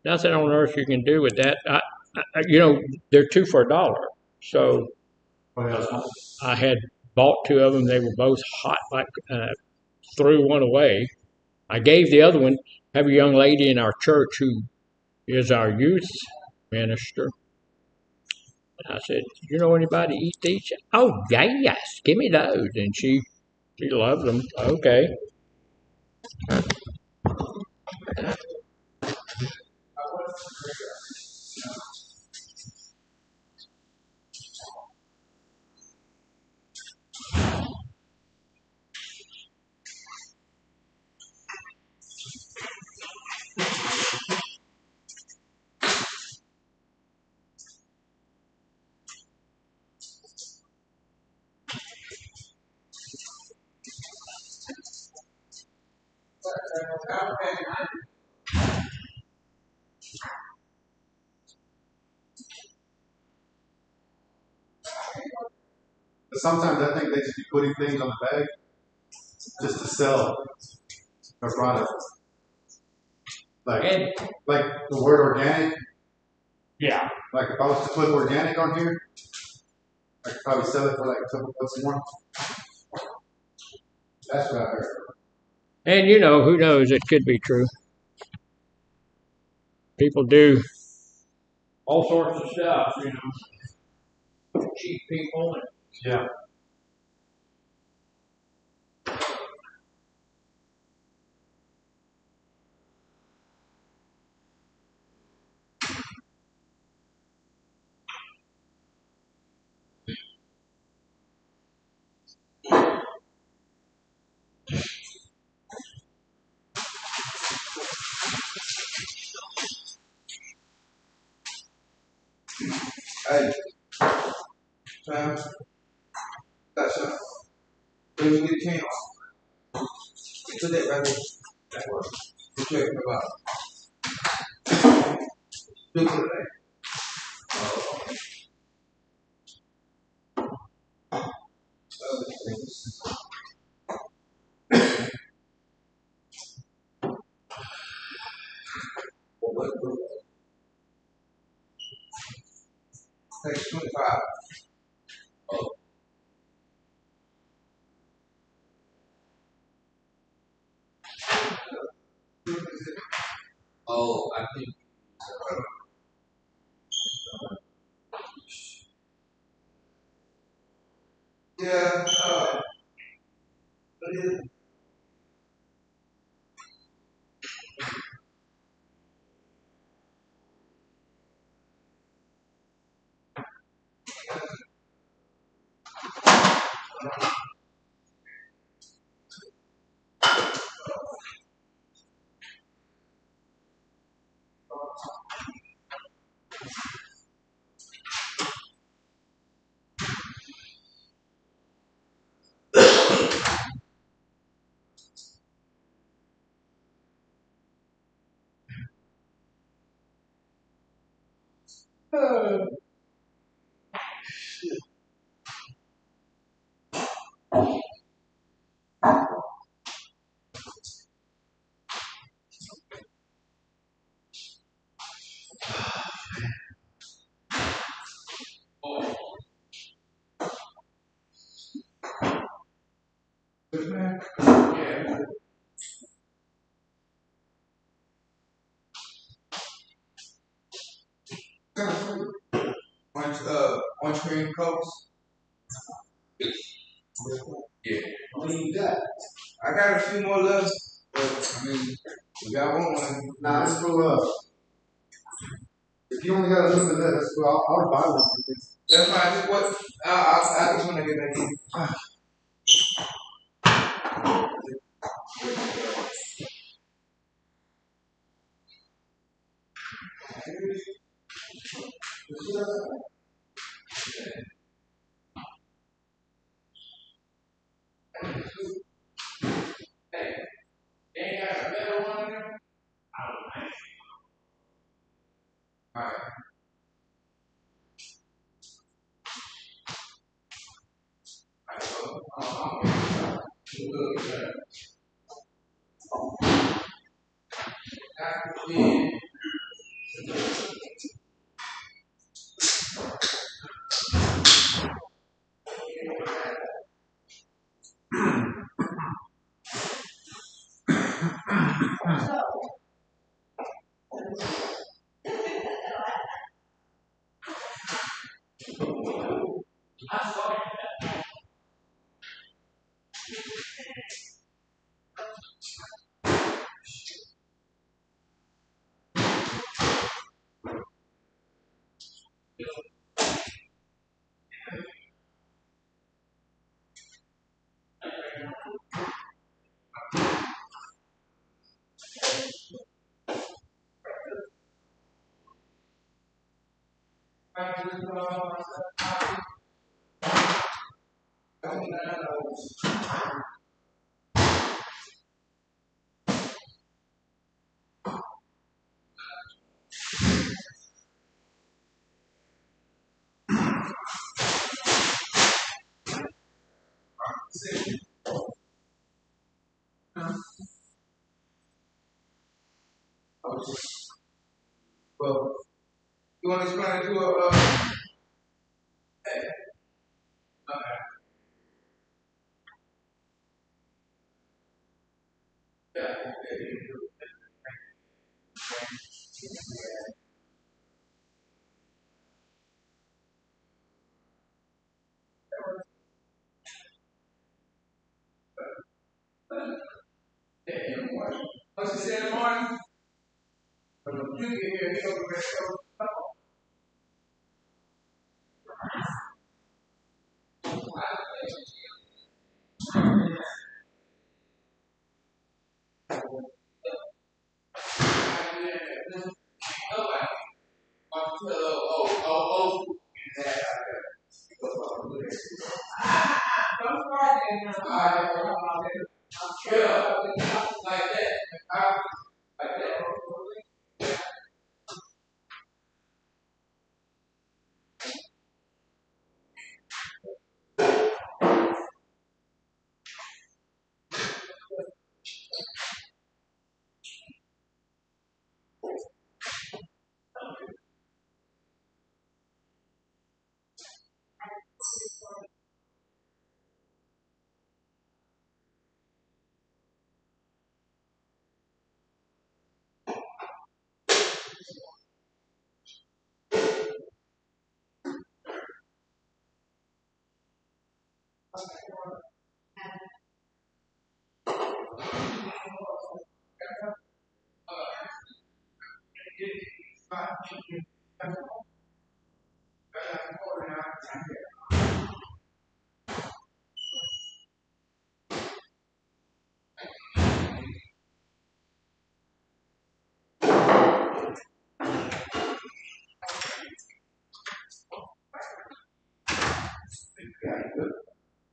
nothing on earth you can do with that. You know, they're two for $1. So I had bought two of them. They were both hot, like threw one away. I gave the other one. Have a young lady in our church who is our youth minister. I said, "You know anybody eat these?" Oh, yes, give me those. And she loved them. Okay. But sometimes I think they just be putting things on the bag just to sell their product. Like, And like the word organic. yeah, Like if I was to put organic on here, I could probably sell it for like a couple bucks more. That's what I heard. and you know, who knows? It could be true. People do all sorts of stuff, you know, cheat people. And Yeah. Hey, Sam, that's it. When you get a chance, put that right there. That works. Check it out. Do it today. Page 25. Oh, I think. Yeah, but it, yeah. Orange cream cokes. Yeah. How many you got? I got a few more left, but I mean, if y'all want one. Nah, it's cool. If you only got a little bit left, that's cool. I'll buy one. That's fine. Just what? I just want to get that. Well, you want to explain it to a what's he say in the morning? When you get here, he'll be ready to go.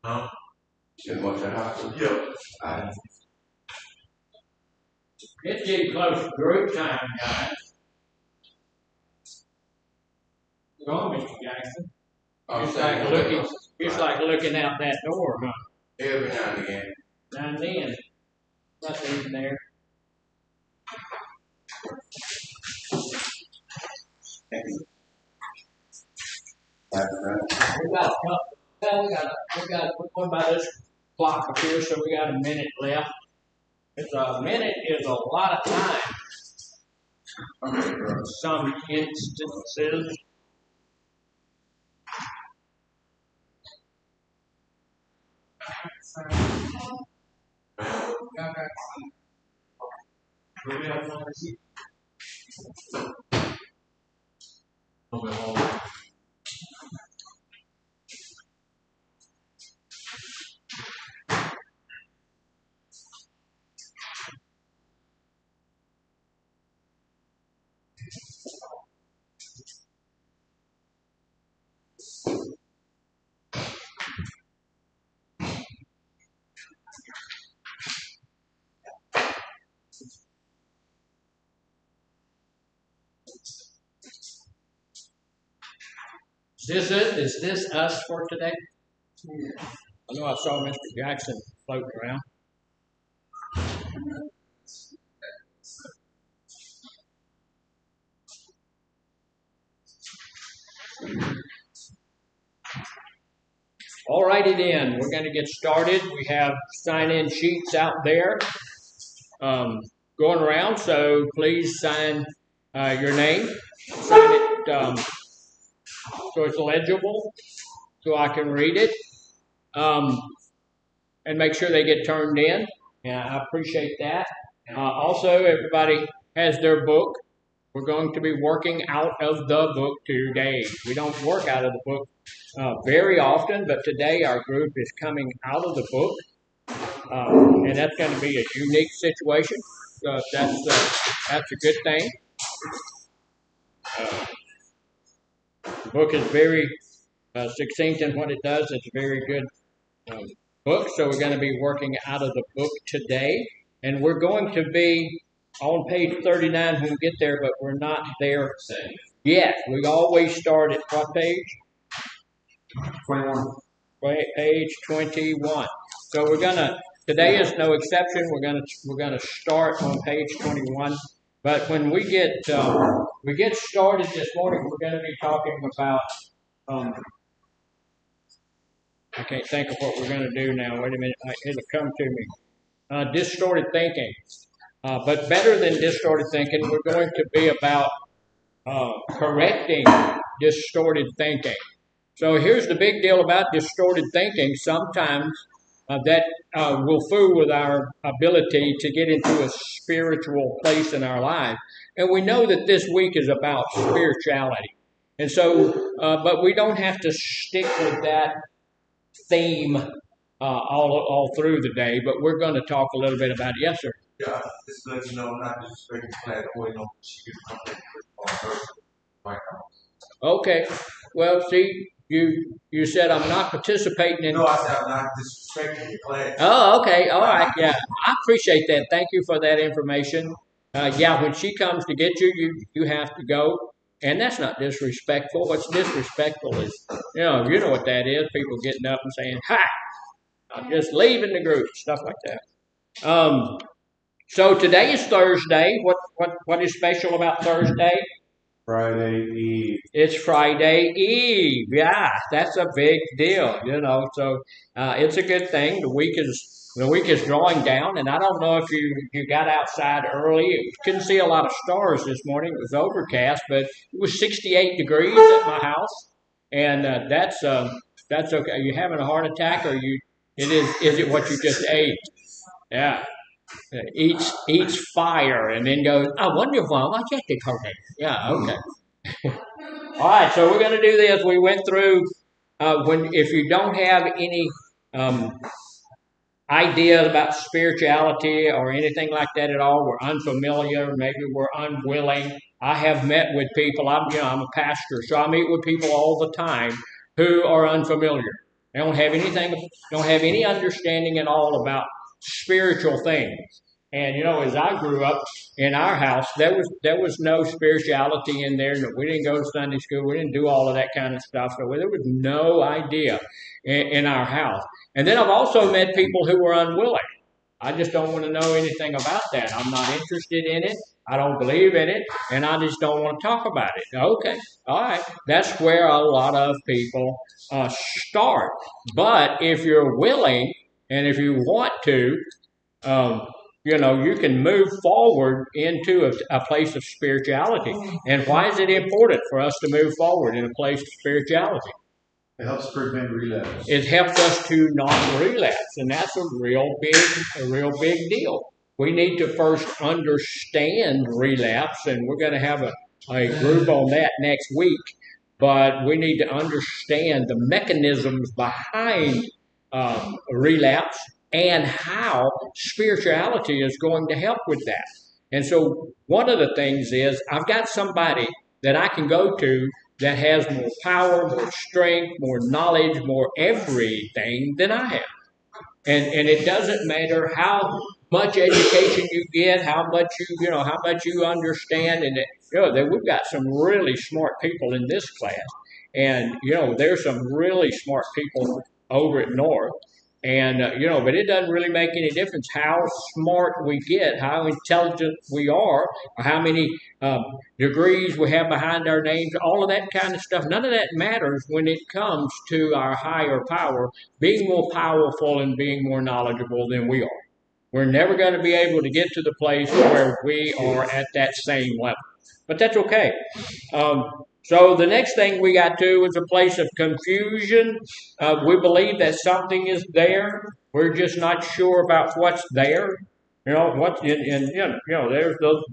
Huh? Just watch that house. Yeah. It's getting close to group time, guys. Go on, Mr. Jackson. It's like looking out that door, huh? Every now and again. Now and then. Nothing in there. We're going by this clock up here, so we got a minute left. A minute is a lot of time. Some instances. Is this it? Is this us for today? I know I saw Mr. Jackson floating around. All righty then, we're going to get started. We have sign-in sheets out there going around, so please sign your name. Sign it so it's legible, so I can read it, and make sure they get turned in. Yeah, I appreciate that. Also, everybody has their book. We're going to be working out of the book today. We don't work out of the book very often, but today our group is coming out of the book, and that's going to be a unique situation. So that's a good thing. The book is very succinct in what it does. It's a very good um, book. So we're going to be working out of the book today. And we're going to be on page 39 when we get there, but we're not there yet. We always start at what page? 21. Page 21. So we're gonna, today is no exception. We're gonna start on page 21. But when we get started this morning, we're going to be talking about. I can't think of what we're going to do now. Wait a minute, it'll come to me. Distorted thinking. But better than distorted thinking, we're going to be about correcting distorted thinking. So here's the big deal about distorted thinking. Sometimes that will fool with our ability to get into a spiritual place in our life. And we know that this week is about spirituality. And so, but we don't have to stick with that theme all through the day, but we're going to talk a little bit about it. Yes, sir. Yeah, just to let you know, I'm not disrespecting class. I waiting on she can come on Thursday. Okay. Well, see, you said I'm not participating in. No, I said I'm not disrespecting your class. Oh, okay. All right. Yeah, I appreciate that. Thank you for that information. Yeah, when she comes to get you, you have to go. And that's not disrespectful. What's disrespectful is, you know what that is. People getting up and saying, "Hi, I'm just leaving the group," stuff like that. So today is Thursday. What is special about Thursday? Friday Eve. It's Friday Eve. Yeah, that's a big deal, So it's a good thing. The week is drawing down, and I don't know if you got outside early. You couldn't see a lot of stars this morning. It was overcast, but it was 68 degrees at my house, and that's okay. Are you having a heart attack, or you? Is it what you just ate? Yeah. Eats fire and then goes, I wonder why I checked it okay. Yeah, okay. All right, so we're going to do this. We went through if you don't have any ideas about spirituality or anything like that at all, we're unfamiliar, maybe we're unwilling. I have met with people. I'm a pastor, so I meet with people all the time who are unfamiliar. They don't have any understanding at all about spiritual things. And as I grew up in our house, there was no spirituality in there. We didn't go to Sunday school. We didn't do all of that kind of stuff. So there was no idea in our house. And then I've also met people who were unwilling. I just don't want to know anything about that. I'm not interested in it. I don't believe in it, and I just don't want to talk about it. Okay, all right. That's where a lot of people start. But if you're willing and if you want to, you can move forward into a place of spirituality. And why is it important for us to move forward in a place of spirituality? It helps prevent relapse. It helps us to not relapse, and that's a real big deal. We need to first understand relapse, and we're going to have a group on that next week. But we need to understand the mechanisms behind relapse and how spirituality is going to help with that. And so one of the things is I've got somebody that I can go to that has more power, more strength, more knowledge, more everything than I have. And it doesn't matter how much education you get, how much you understand, and we've got some really smart people in this class, and there's some really smart people over at North. And, but it doesn't really make any difference how smart we get, how intelligent we are, or how many degrees we have behind our names, all of that kind of stuff. None of that matters when it comes to our higher power being more powerful and being more knowledgeable than we are. We're never going to be able to get to the place where we are at that same level. But that's okay. So the next thing we got to is a place of confusion. We believe that something is there. We're just not sure about what's there. There's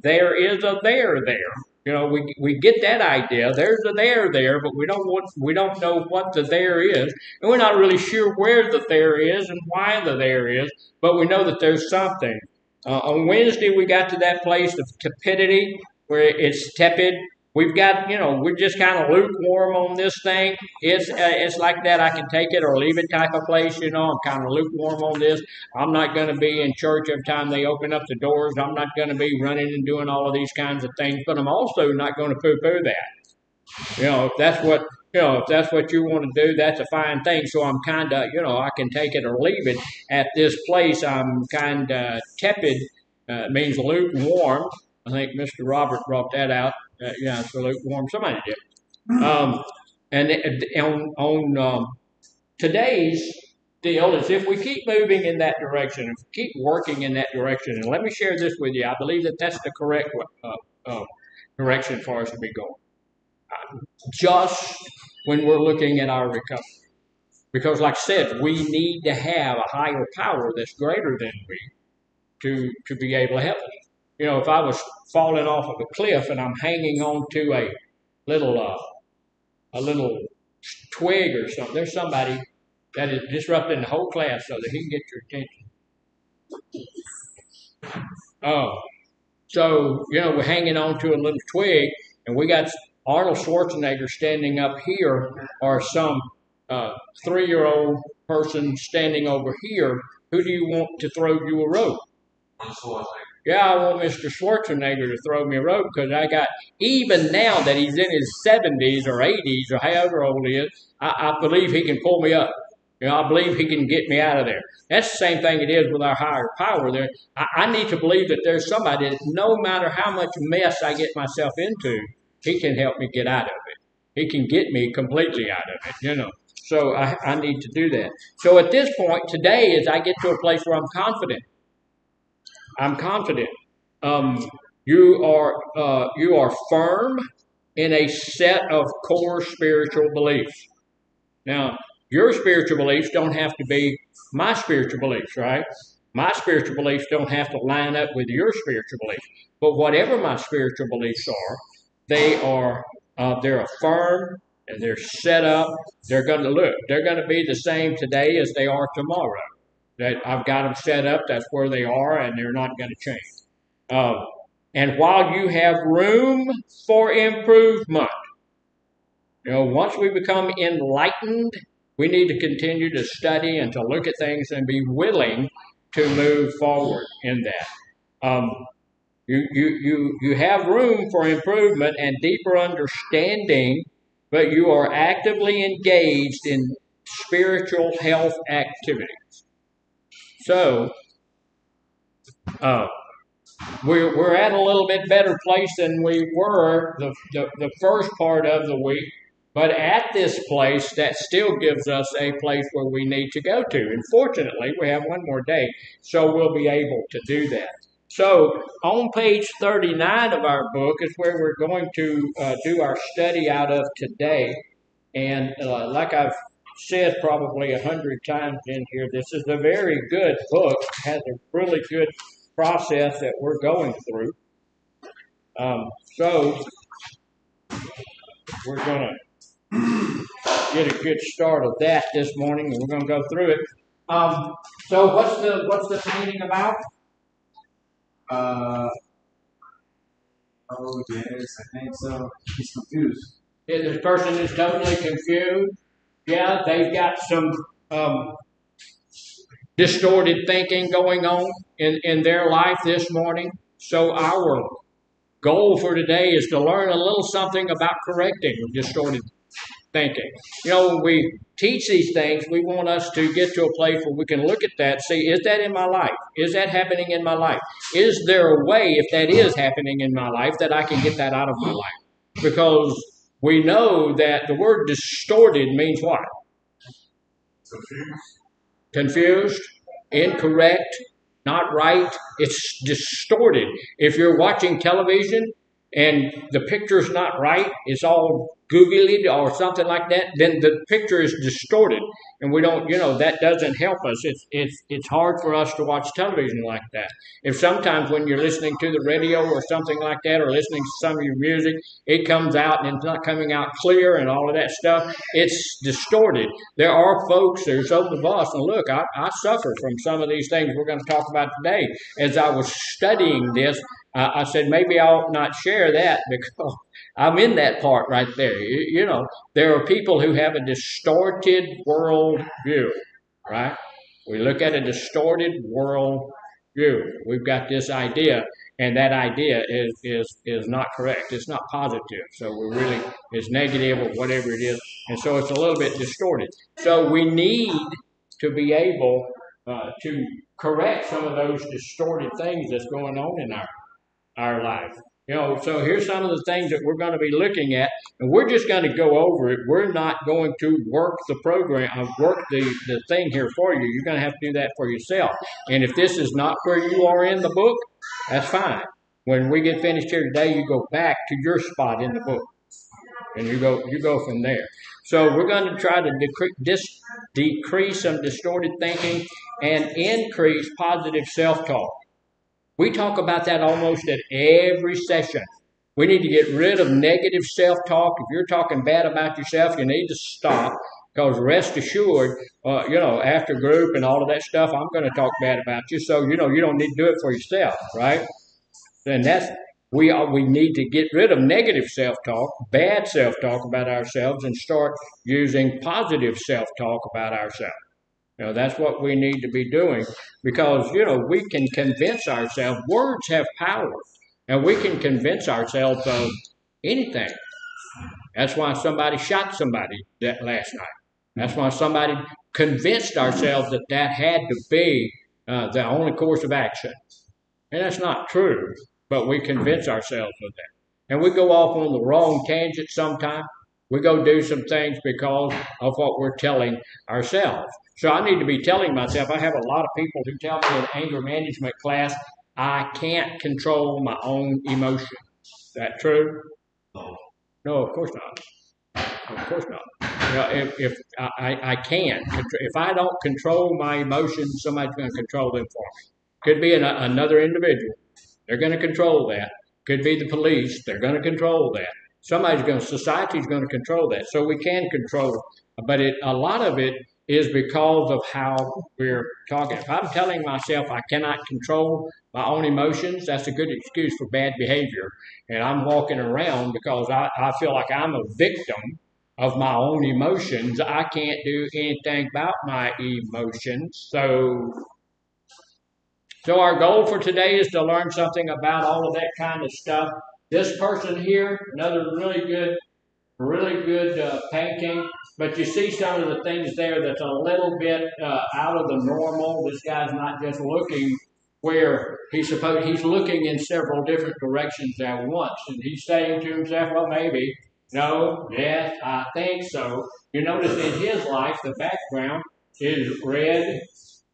there is a there there. We get that idea. There's a there, but we don't know what the there is, and we're not really sure where the there is and why the there is. But we know that there's something. On Wednesday, we got to that place of tepidity, where it's tepid. we've got, we're just kind of lukewarm on this thing. It's like that. I can take it or leave it type of place. I'm kind of lukewarm on this. I'm not going to be in church every time they open up the doors. I'm not going to be running and doing all of these kinds of things. But I'm also not going to poo-poo that. If that's what if that's what you want to do, that's a fine thing. So I'm kind of, I can take it or leave it. At this place, I'm kind of tepid. It means lukewarm. I think Mr. Robert brought that out. Yeah, it's lukewarm. Somebody did. And on today's deal is if we keep moving in that direction, if we keep working in that direction, and let me share this with you. I believe that that's the correct direction for us to be going. Just when we're looking at our recovery. Because like I said, we need to have a higher power that's greater than we to be able to help us. If I was falling off of a cliff and I'm hanging on to a little twig or something, there's somebody that is disrupting the whole class so that he can get your attention. So, we're hanging on to a little twig and we got Arnold Schwarzenegger standing up here or some 3-year-old person standing over here. Who do you want to throw you a rope? Yeah, I want Mr. Schwarzenegger to throw me a rope because even now that he's in his 70s or 80s or however old he is, I believe he can pull me up. I believe he can get me out of there. That's the same thing it is with our higher power. There, I need to believe that there's somebody that no matter how much mess I get myself into, he can help me get out of it. He can get me completely out of it, So I need to do that. So at this point, today, as I get to a place where I'm confident, you are firm in a set of core spiritual beliefs. Now, your spiritual beliefs don't have to be my spiritual beliefs, right? My spiritual beliefs don't have to line up with your spiritual beliefs. But whatever my spiritual beliefs are, they're firm and they're set up. They're going to be the same today as they are tomorrow. That I've got them set up. That's where they are, and they're not going to change. And while you have room for improvement, once we become enlightened, we need to continue to study and to look at things and be willing to move forward in that. You have room for improvement and deeper understanding, but you are actively engaged in spiritual health activities. So, we're at a little bit better place than we were the first part of the week. But at this place, that still gives us a place where we need to go to. And fortunately, we have one more day, so we'll be able to do that. So on page 39 of our book is where we're going to do our study out of today. And like I've said probably 100 times in here, this is a very good book. It has a really good process that we're going through. So we're going to get a good start of that this morning, and we're going to go through it. So what's the painting about? Oh yes, I think so. He's confused. Yeah, this person is totally confused. Yeah, they've got some distorted thinking going on in their life this morning. So our goal for today is to learn a little something about correcting distorted thinking. When we teach these things, we want us to get to a place where we can look at that, see, is that in my life? Is that happening in my life? Is there a way, if that is happening in my life, that I can get that out of my life? Because we know that the word distorted means what? Confused, incorrect, not right. It's distorted. If you're watching television and the picture's not right, it's all googly or something like that, then the picture is distorted. And we don't, that doesn't help us. It's hard for us to watch television like that. If sometimes when you're listening to the radio or something like that, or listening to some of your music, it comes out and it's not coming out clear and all of that stuff, it's distorted. There are folks, there's some of us, and look, I suffer from some of these things we're going to talk about today. As I was studying this, I said, maybe I ought not share that because I'm in that part right there. You know, there are people who have a distorted world view, right? We look at a distorted world view. We've got this idea, and that idea is not correct. It's not positive. So we really, it's negative or whatever it is. And so it's a little bit distorted. So we need to be able to correct some of those distorted things that's going on in our life. You know, so here's some of the things that we're going to be looking at, and we're just going to go over it. We're not going to work the program, work the thing here for you. You're going to have to do that for yourself. And if this is not where you are in the book, that's fine. When we get finished here today, you go back to your spot in the book, and you go from there. So we're going to try to decrease some distorted thinking and increase positive self-talk. We talk about that almost at every session. We need to get rid of negative self-talk. If you're talking bad about yourself, you need to stop, because rest assured, you know, after group and all of that stuff, I'm going to talk bad about you. So, you know, you don't need to do it for yourself, right? And that's, we need to get rid of negative self-talk, bad self-talk about ourselves, and start using positive self-talk about ourselves. You know, that's what we need to be doing, because, you know, we can convince ourselves. Words have power, and we can convince ourselves of anything. That's why somebody shot somebody that last night. That's why somebody convinced ourselves that that had to be the only course of action. And that's not true, but we convince ourselves of that. And we go off on the wrong tangent sometimes. We go do some things because of what we're telling ourselves. So I need to be telling myself, I have a lot of people who tell me in anger management class, I can't control my own emotions. Is that true? No, of course not. Of course not. You know, if I can, if I don't control my emotions, somebody's going to control them for me. Could be another individual. They're going to control that. Could be the police. They're going to control that. Society's going to control that. So we can control, but a lot of it is because of how we're talking. If I'm telling myself I cannot control my own emotions, that's a good excuse for bad behavior. And I'm walking around because I feel like I'm a victim of my own emotions. I can't do anything about my emotions. So our goal for today is to learn something about all of that kind of stuff. This person here, another really good painting, but you see some of the things there that's a little bit out of the normal. This guy's not just looking where he's looking in several different directions at once, and he's saying to himself, well, maybe, no, yes, I think so. You notice in his life, the background is red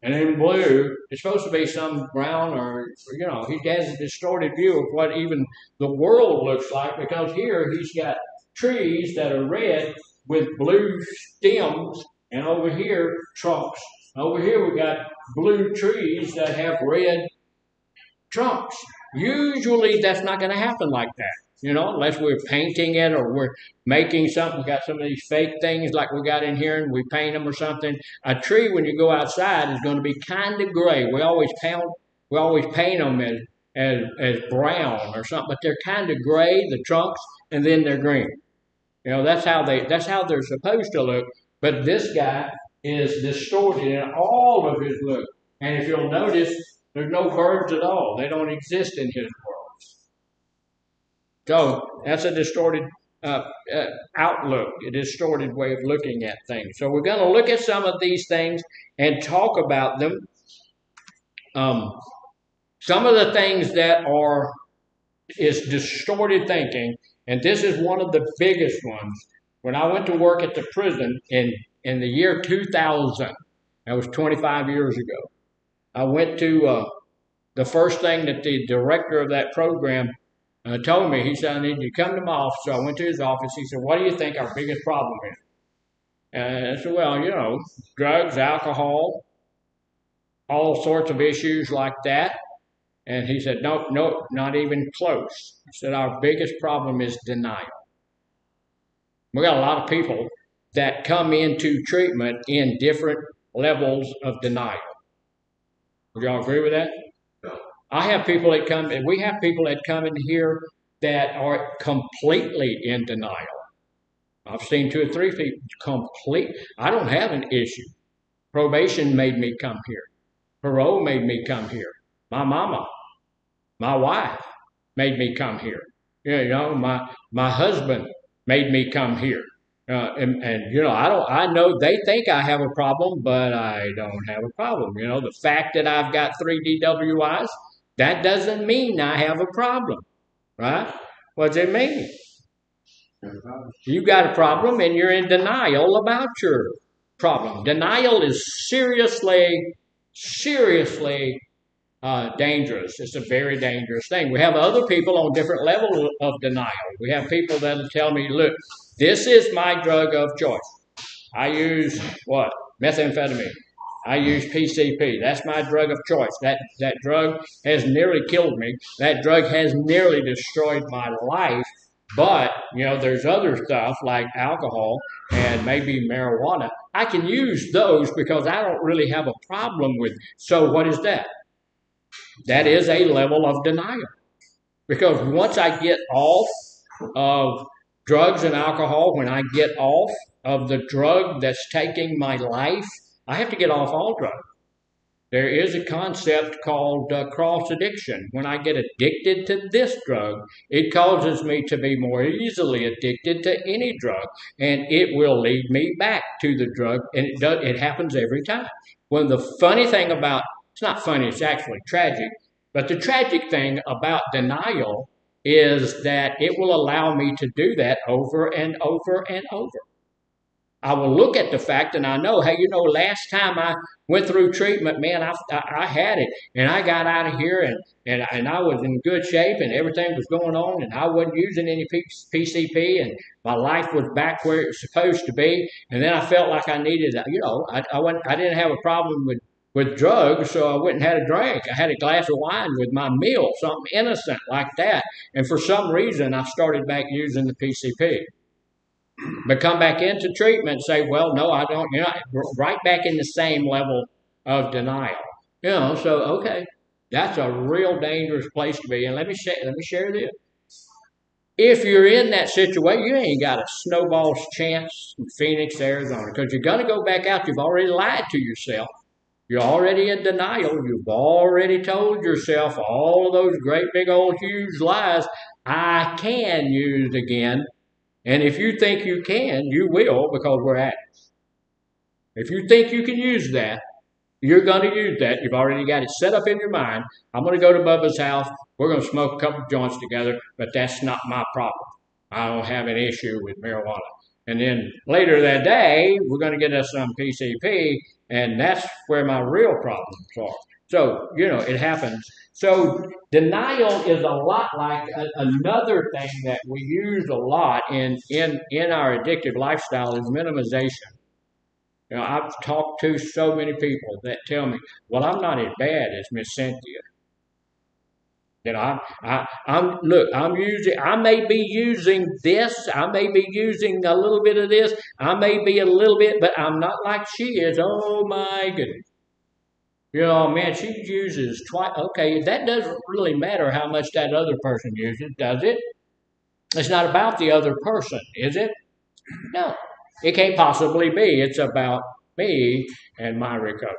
and in blue. It's supposed to be some brown, or, you know, he has a distorted view of what even the world looks like, because here he's got trees that are red with blue stems, and over here trunks. Over here we got blue trees that have red trunks. Usually that's not going to happen like that, you know, unless we're painting it or we're making something. We got some of these fake things like we got in here and we paint them or something. A tree, when you go outside, is going to be kind of gray. We always paint them as brown or something, but they're kind of gray, the trunks, and then they're green. You know, that's how they're supposed to look. But this guy is distorted in all of his look. And if you'll notice, there's no birds at all. They don't exist in his world. So that's a distorted outlook, a distorted way of looking at things. So we're going to look at some of these things and talk about them. Some of the things that is distorted thinking, and this is one of the biggest ones. When I went to work at the prison in the year 2000, that was 25 years ago, I went to the first thing that the director of that program told me. He said, I need you to come to my office. So I went to his office. He said, what do you think our biggest problem is? And I said, well, you know, drugs, alcohol, all sorts of issues like that. And he said, no, not even close. He said, our biggest problem is denial. We got a lot of people that come into treatment in different levels of denial. Would y'all agree with that? I have people that come, and we have people that come in here that are completely in denial. I've seen 2 or 3 people complete. I don't have an issue. Probation made me come here. Parole made me come here. My mama, my wife made me come here. You know, my husband made me come here. And you know, I know they think I have a problem, but I don't have a problem. You know, the fact that I've got 3 DWIs, that doesn't mean I have a problem, right? What does it mean? You got a problem and you're in denial about your problem. Denial is seriously dangerous. It's a very dangerous thing. We have other people on different levels of denial. We have people that'll tell me, look, this is my drug of choice. I use what? Methamphetamine. I use PCP. That's my drug of choice. That drug has nearly killed me. That drug has nearly destroyed my life. But, you know, there's other stuff like alcohol and maybe marijuana. I can use those because I don't really have a problem with. So what is that? That is a level of denial. Because once I get off of drugs and alcohol, when I get off of the drug that's taking my life, I have to get off all drugs. There is a concept called cross addiction. When I get addicted to this drug, it causes me to be more easily addicted to any drug, and it will lead me back to the drug, and it happens every time. Well, the funny thing about, it's not funny, it's actually tragic, but the tragic thing about denial is that it will allow me to do that over and over and over. I will look at the fact and I know, hey, you know, last time I went through treatment, man, I had it and I got out of here and I was in good shape and everything was going on and I wasn't using any PCP and my life was back where it was supposed to be. And then I felt like I needed, you know, I didn't have a problem with drugs, so I went and had a drink. I had a glass of wine with my meal, something innocent like that. And for some reason, I started back using the PCP. But come back into treatment and say, well, no, I don't, you know, right back in the same level of denial. You know, so, okay, that's a real dangerous place to be. And let me share this. If you're in that situation, you ain't got a snowball's chance in Phoenix, Arizona, because you're going to go back out. You've already lied to yourself. You're already in denial. You've already told yourself all of those great big old huge lies. I can use again. And if you think you can, you will, because we're addicts. If you think you can use that, you're going to use that. You've already got it set up in your mind. I'm going to go to Bubba's house. We're going to smoke a couple of joints together, but that's not my problem. I don't have an issue with marijuana. And then later that day, we're going to get us some PCP, and that's where my real problems are. So, you know, it happens. So denial is a lot like another thing that we use a lot in our addictive lifestyle is minimization. You know, I've talked to so many people that tell me, well, I'm not as bad as Miss Cynthia. You know, I may be using this, I may be using a little bit of this, I may be a little bit, but I'm not like she is. Oh my goodness. You know, man, she uses twice. Okay, that doesn't really matter how much that other person uses, does it? It's not about the other person, is it? No, it can't possibly be. It's about me and my recovery.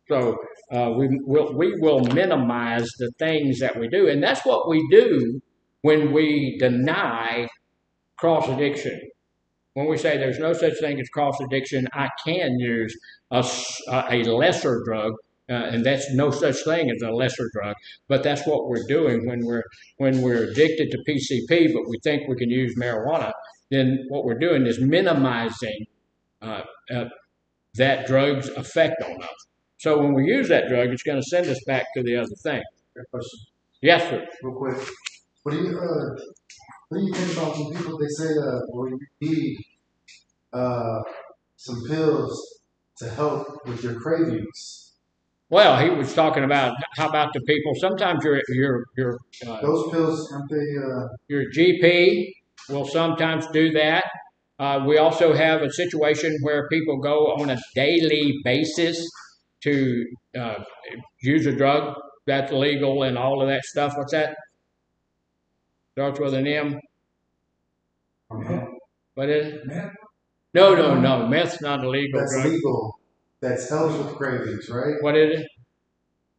So we will minimize the things that we do, and that's what we do when we deny cross addiction. When we say there's no such thing as cross addiction, I can use a lesser drug, and that's no such thing as a lesser drug. But that's what we're doing when we're addicted to PCP, but we think we can use marijuana. Then what we're doing is minimizing that drug's effect on us. So when we use that drug, it's going to send us back to the other thing. Question. Yes, sir. Real quick. What do you think about some people? They say that well, you need some pills to help with your cravings. Well, he was talking about how about the people. Sometimes your those pills, aren't they? Your GP will sometimes do that. We also have a situation where people go on a daily basis to use a drug. that's legal and all of that stuff. What's that? Starts with an M. What is it? Meth? No. Meth's not a legal That's drug. legal. That's helps with cravings, right? What is it?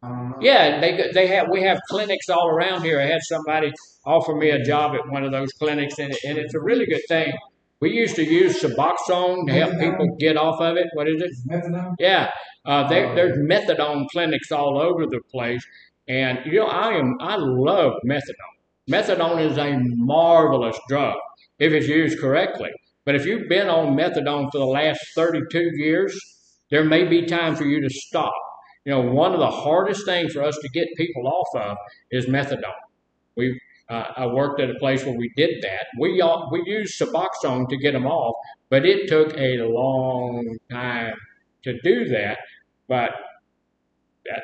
I don't know. Yeah, we have clinics all around here. I had somebody offer me a job at one of those clinics, and it's a really good thing. We used to use Suboxone to help people get off of it. What is it? Methadone? Yeah, there's methadone clinics all over the place, and I love methadone. Methadone is a marvelous drug if it's used correctly. But if you've been on methadone for the last 32 years, there may be time for you to stop. One of the hardest things for us to get people off of is methadone. I worked at a place where we did that. We used Suboxone to get them off, but it took a long time to do that. But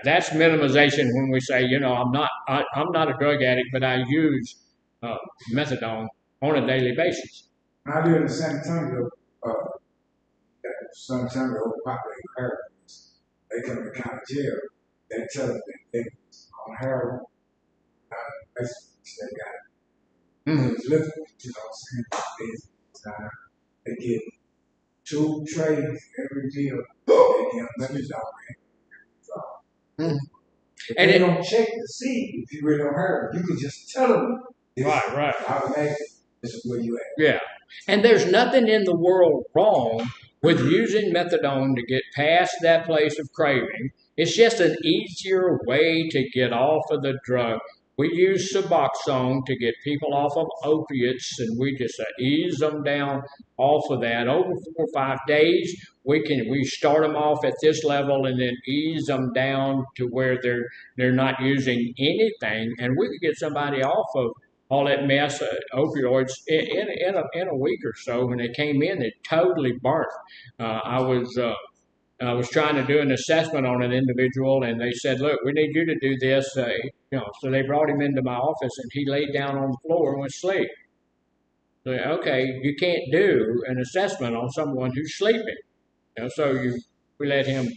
that's minimization when we say, I'm not a drug addict, but I use methadone on a daily basis. I live in San Antonio. San Antonio overpopulated heroin. They come to county jail. They tell them they on heroin. They got it. Mm-hmm. It's lifted, what I'm saying? They get 2 trays every meal. They get methadone. Mm-hmm. And they don't check to see if you really on heroin. You can just tell them. Right. Automatically, this is where you at. Yeah. And there's nothing in the world wrong with using methadone to get past that place of craving. It's just an easier way to get off of the drug. We use Suboxone to get people off of opiates, and we just ease them down off of that. Over 4 or 5 days, we start them off at this level and then ease them down to where they're not using anything, and we could get somebody off of all that mess, opioids, in a week or so. When they came in, they totally burnt. I was trying to do an assessment on an individual, and they said, "Look, we need you to do this." So they brought him into my office, and he laid down on the floor and went to sleep. So, okay, you can't do an assessment on someone who's sleeping. We let him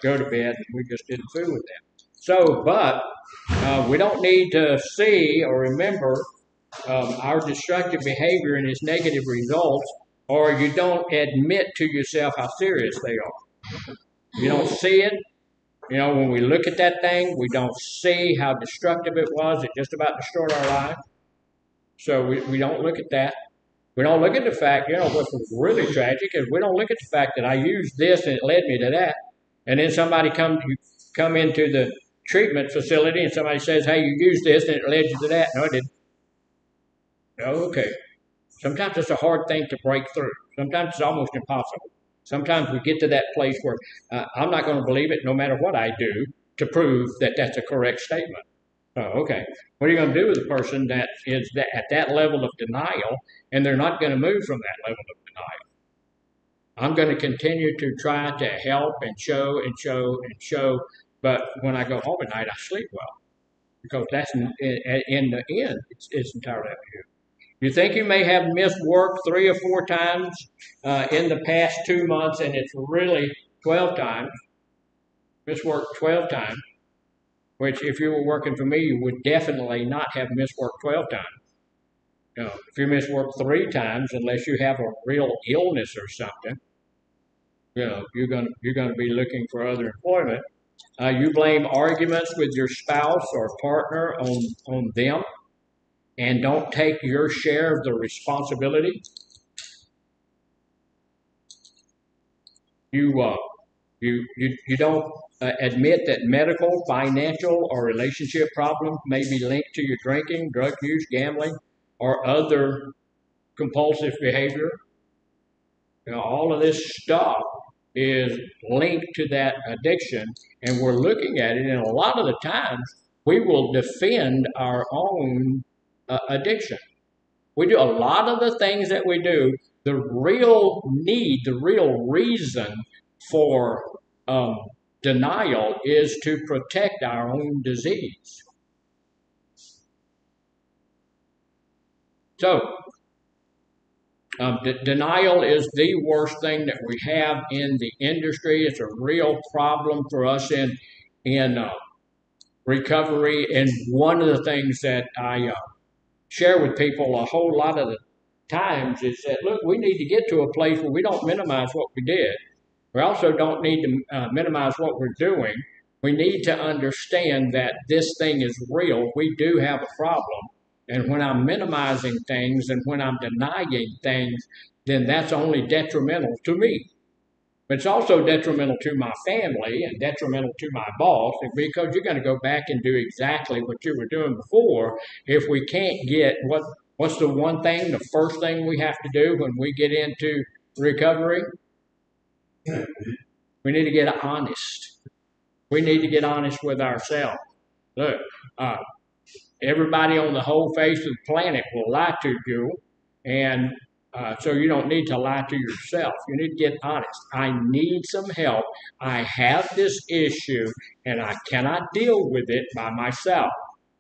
go to bed, and we just didn't fool with that. So, but we don't need to see or remember our destructive behavior and its negative results, or you don't admit to yourself how serious they are. You don't see it. When we look at that thing, we don't see how destructive it was. It just about destroyed our life. So we don't look at that. We don't look at the fact, what's really tragic is we don't look at the fact that I used this and it led me to that. And then somebody come into the treatment facility and somebody says, "Hey, you used this and it led you to that." No, I didn't. Okay. Sometimes it's a hard thing to break through. Sometimes it's almost impossible. Sometimes we get to that place where I'm not going to believe it no matter what I do to prove that that's a correct statement. Okay. What are you going to do with a person that is at that level of denial and they're not going to move from that level of denial? I'm going to continue to try to help and show and show and show, but when I go home at night, I sleep well because that's in the end, it's entirely up to you. You think you may have missed work 3 or 4 times in the past 2 months, and it's really 12 times. Missed work 12 times, which if you were working for me, you would definitely not have missed work 12 times. If you miss work 3 times, unless you have a real illness or something, you're going to be looking for other employment. You blame arguments with your spouse or partner on them, and don't take your share of the responsibility. You don't admit that medical, financial, or relationship problems may be linked to your drinking, drug use, gambling, or other compulsive behavior. All of this stuff is linked to that addiction, and we're looking at it, and a lot of the times we will defend our own addiction. We do a lot of the things that we do. The real need, the real reason for denial is to protect our own disease. So, denial is the worst thing that we have in the industry. It's a real problem for us in recovery. And one of the things that I share with people a whole lot of the times is that, look, we need to get to a place where we don't minimize what we did. We also don't need to minimize what we're doing. We need to understand that this thing is real. We do have a problem. And when I'm minimizing things and when I'm denying things, then that's only detrimental to me. But it's also detrimental to my family and detrimental to my boss because you're going to go back and do exactly what you were doing before if we can't get what's the one thing, the first thing we have to do when we get into recovery? We need to get honest. We need to get honest with ourselves. Look, uh, everybody on the whole face of the planet will lie to you, and so you don't need to lie to yourself. You need to get honest. I need some help. I have this issue, and I cannot deal with it by myself.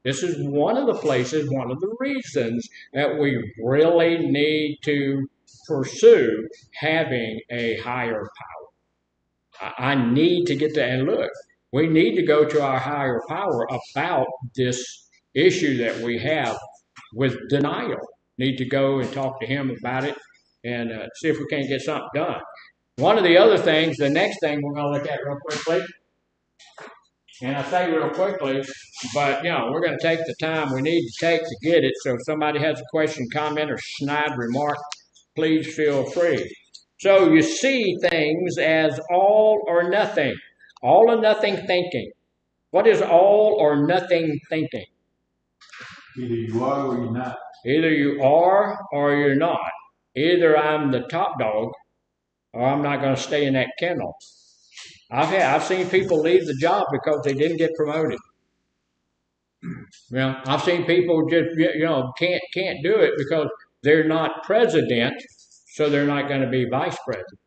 This is one of the places, one of the reasons that we really need to pursue having a higher power. I need to get there. And look, we need to go to our higher power about this issue that we have with denial. Need to go and talk to him about it and see if we can't get something done. One of the other things, the next thing we're going to look at real quickly, and I say real quickly, but we're going to take the time we need to take to get it. So if somebody has a question, comment, or snide remark, please feel free. So you see things as all or nothing, all or nothing thinking. What is all or nothing thinking? Either you are or you're not. Either you are or you're not. Either I'm the top dog or I'm not going to stay in that kennel. I've seen people leave the job because they didn't get promoted. I've seen people just can't do it because they're not president, so they're not going to be vice president.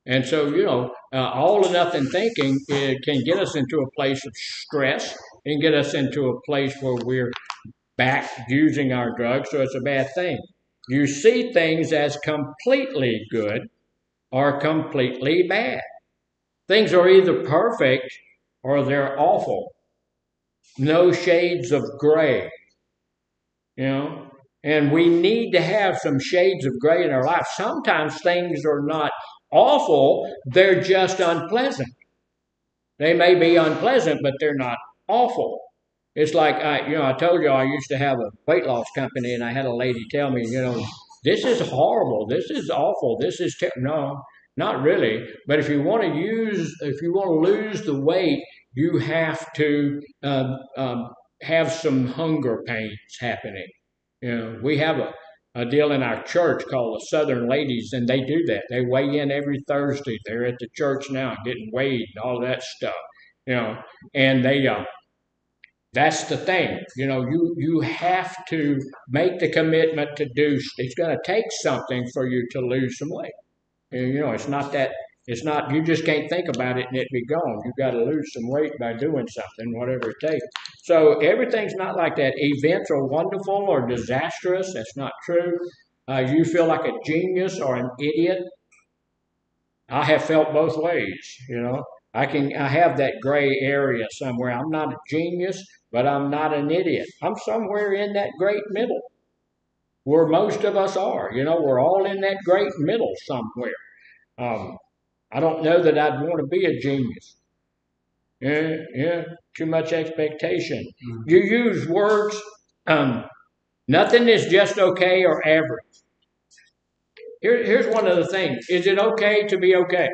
And so all or nothing thinking can get us into a place of stress and get us into a place where we're back using our drugs, so it's a bad thing. You see things as completely good or completely bad. Things are either perfect or they're awful. No shades of gray. And we need to have some shades of gray in our life. Sometimes things are not awful, they're just unpleasant. They may be unpleasant, but they're not awful. It's like, I told you I used to have a weight loss company, and I had a lady tell me, this is horrible, this is awful, this is terrible. No, not really. But if you want to lose the weight, you have to have some hunger pains happening. We have a deal in our church called the Southern Ladies, and they do that. They weigh in every Thursday. They're at the church now getting weighed and all that stuff. And they that's the thing. You have to make the commitment to do. It's going to take something for you to lose some weight. It's not, you just can't think about it and it be gone. You've got to lose some weight by doing something, whatever it takes. So everything's not like that. Events are wonderful or disastrous. That's not true. You feel like a genius or an idiot. I have felt both ways, I have that gray area somewhere. I'm not a genius, but I'm not an idiot. I'm somewhere in that great middle where most of us are. We're all in that great middle somewhere. I don't know that I'd want to be a genius. Yeah, too much expectation. Mm-hmm. You use words, nothing is just okay or average. Here's one of the things. Is it okay to be okay?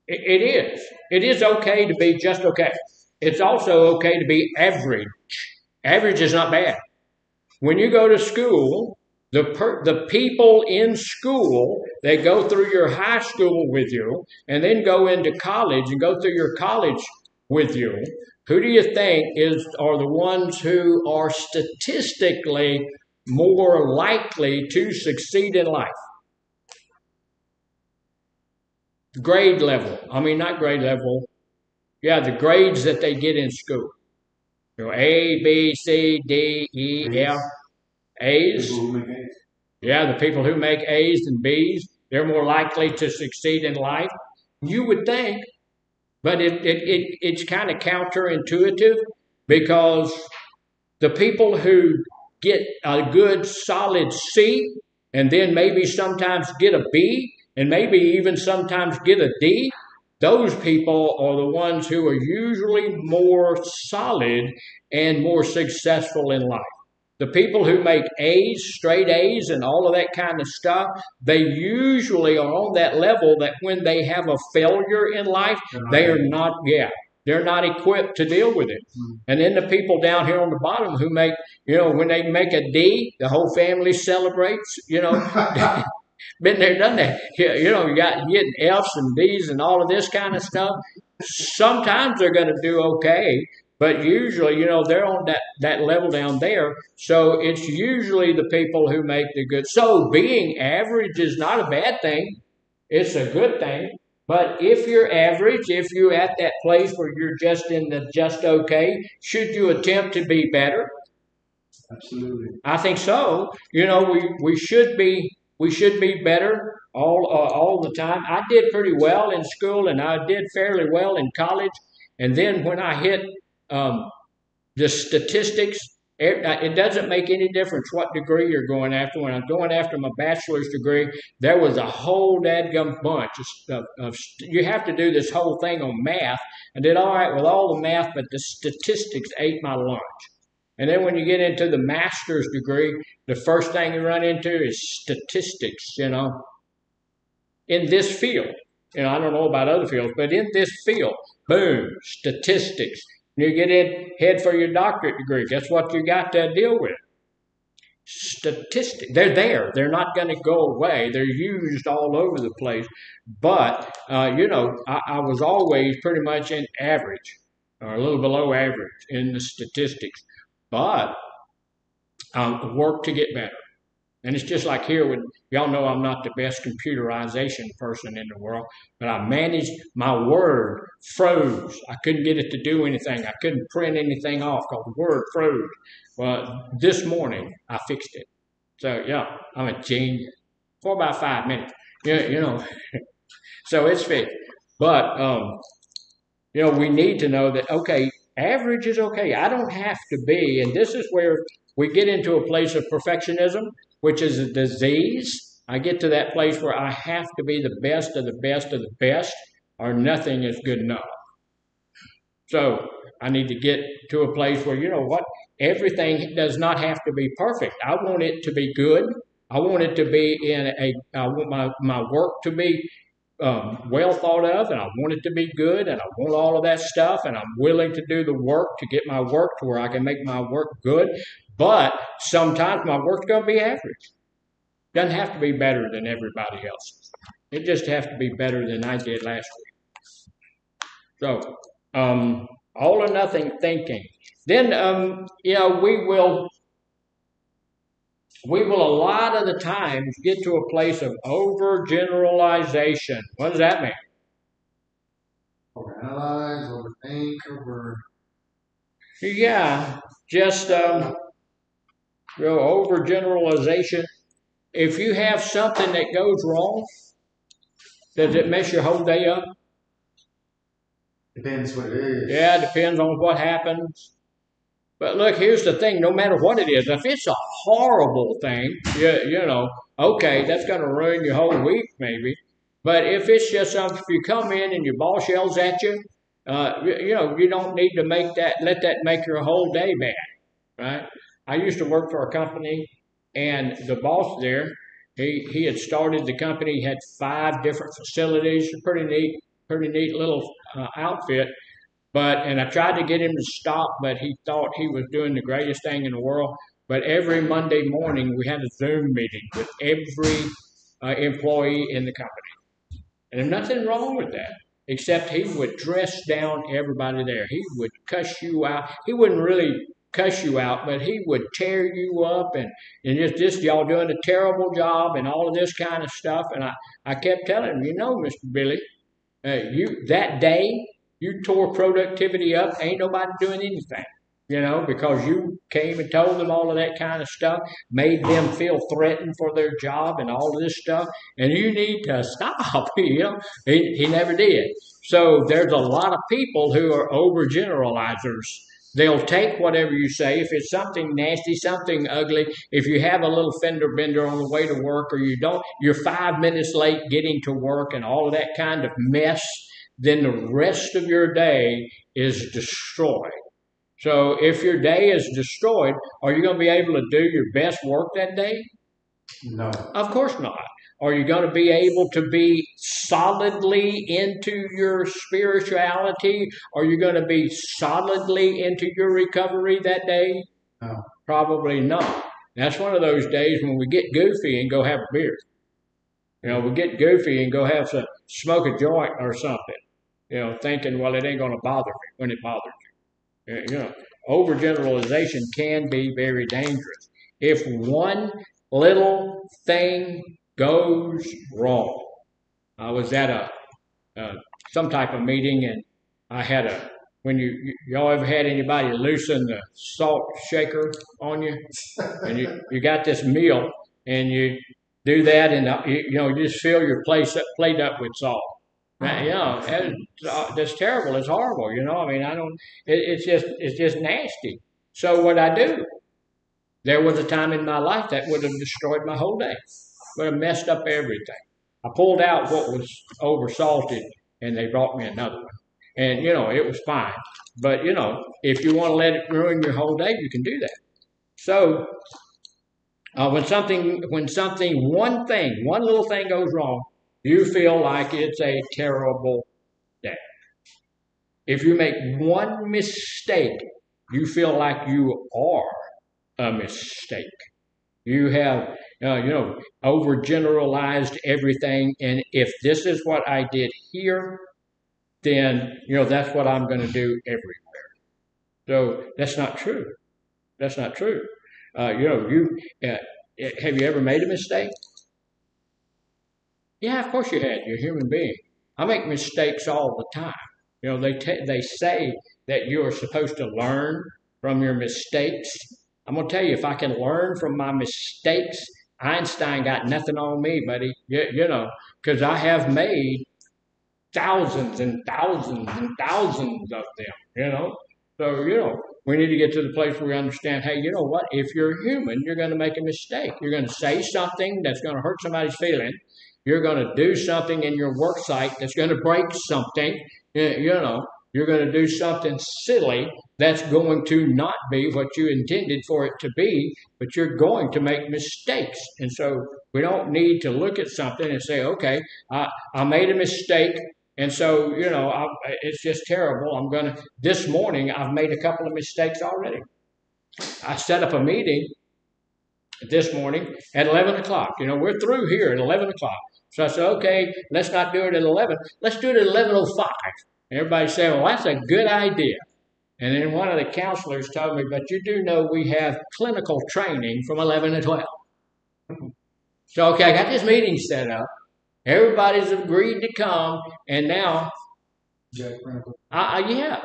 It is. It is okay to be just okay. It's also okay to be average. Average is not bad. When you go to school, the people in school, they go through your high school with you and then go into college and go through your college with you. Who do you think are the ones who are statistically more likely to succeed in life? Grade level. Not grade level. Yeah, the grades that they get in school. A, B, C, D, E, F. A's. Yeah, the people who make A's and B's, they're more likely to succeed in life. You would think, but it's kind of counterintuitive because the people who get a good solid C and then maybe sometimes get a B and maybe even sometimes get a D, those people are the ones who are usually more solid and more successful in life. The people who make A's, straight A's, and all of that kind of stuff, they usually are on that level that when they have a failure in life, they are not, they're not equipped to deal with it. And then the people down here on the bottom who make, when they make a D, the whole family celebrates, been there, done that. You got getting F's and D's and all of this kind of stuff. Sometimes they're going to do okay, but usually, they're on that level down there. So it's usually the people who make the good. So being average is not a bad thing. It's a good thing. But if you're average, if you're at that place where you're just in the just okay, should you attempt to be better? Absolutely. I think so. We should be better all the time. I did pretty well in school, and I did fairly well in college. And then when I hit the statistics, it doesn't make any difference what degree you're going after. When I'm going after my bachelor's degree, there was a whole dadgum bunch of you have to do this whole thing on math. I did all right with all the math, but the statistics ate my lunch. And then when you get into the master's degree, the first thing you run into is statistics, in this field. I don't know about other fields, but in this field, boom, statistics. You get in, head for your doctorate degree. Guess what you got to deal with? Statistics. They're there. They're not going to go away. They're used all over the place. But, I was always pretty much in average or a little below average in the statistics. But work to get better. And it's just like here, when y'all know I'm not the best computerization person in the world, but I managed my Word froze. I couldn't get it to do anything. I couldn't print anything off because the Word froze. Well, this morning I fixed it. So yeah, I'm a genius for about 5 minutes. So it's fixed. But we need to know that average is okay. I don't have to be, and this is where we get into a place of perfectionism, which is a disease. I get to that place where I have to be the best of the best of the best, or nothing is good enough. So I need to get to a place where, everything does not have to be perfect. I want it to be good. I want it to be I want my work to be well thought of, and I want it to be good, and I want all of that stuff, and I'm willing to do the work to get my work to where I can make my work good. But sometimes my work's going to be average. Doesn't have to be better than everybody else's. It just has to be better than I did last week. So, all or nothing thinking. Then, we will a lot of the times get to a place of overgeneralization. What does that mean? Overanalyze, overthink, Yeah, just overgeneralization. If you have something that goes wrong, does it mess your whole day up? Depends what it is. Yeah, it depends on what happens. But look, here's the thing, no matter what it is, if it's a horrible thing, okay, that's going to ruin your whole week maybe. But if it's just something, if you come in and your boss yells at you, you don't need to let that make your whole day bad, right? I used to work for a company, and the boss there, he had started the company, he had 5 different facilities, pretty neat little outfit. And I tried to get him to stop, but he thought he was doing the greatest thing in the world. But every Monday morning, we had a Zoom meeting with every employee in the company. And there's nothing wrong with that, except he would dress down everybody there. He would cuss you out. He wouldn't really cuss you out, but he would tear you up and just y'all doing a terrible job and all of this kind of stuff. And I kept telling him, Mr. Billy, that day, you tore productivity up. Ain't nobody doing anything. because you came and told them all of that kind of stuff, made them feel threatened for their job and all of this stuff, and you need to stop. He never did. So there's a lot of people who are overgeneralizers. They'll take whatever you say. If it's something nasty, something ugly, if you have a little fender bender on the way to work, or you're 5 minutes late getting to work and all of that kind of mess, then the rest of your day is destroyed. So if your day is destroyed, are you going to be able to do your best work that day? No. Of course not. Are you going to be able to be solidly into your spirituality? Are you going to be solidly into your recovery that day? No. Probably not. That's one of those days when we get goofy and go have a beer. We get goofy and go smoke a joint or something, thinking, well, it ain't going to bother me when it bothers you. Overgeneralization can be very dangerous. If one little thing goes wrong, I was at some type of meeting, and I had when y'all ever had anybody loosen the salt shaker on you, and you got this meal, and you do that, and you just fill your plate up with salt. That's terrible. It's horrible. I mean, I don't. It's just nasty. So what I do? There was a time in my life that would have destroyed my whole day. Would have messed up everything. I pulled out what was over salted, and they brought me another one. And it was fine. But if you want to let it ruin your whole day, you can do that. So one little thing goes wrong, you feel like it's a terrible day. If you make one mistake, you feel like you are a mistake. You have, overgeneralized everything, and if this is what I did here, then that's what I'm going to do everywhere. So that's not true. That's not true. Have you ever made a mistake? Yeah, of course you had. You're a human being. I make mistakes all the time. They say that you are supposed to learn from your mistakes. I'm going to tell you, if I can learn from my mistakes, Einstein got nothing on me, buddy. Because I have made thousands and thousands and thousands of them. So, we need to get to the place where we understand, hey, you know what? If you're human, you're going to make a mistake. You're going to say something that's going to hurt somebody's feeling. You're going to do something in your work site that's going to break something. You're going to do something silly that's going to not be what you intended for it to be, but you're going to make mistakes. And so we don't need to look at something and say, okay, I made a mistake, and so, it's just terrible. This morning, I've made a couple of mistakes already. I set up a meeting this morning at 11 o'clock. We're through here at 11 o'clock. So I said, okay, let's not do it at 11. Let's do it at 11:05. Everybody said, well, that's a good idea. And then one of the counselors told me, but you do know we have clinical training from 11 to 12. So, okay, I got this meeting set up. Everybody's agreed to come, and now,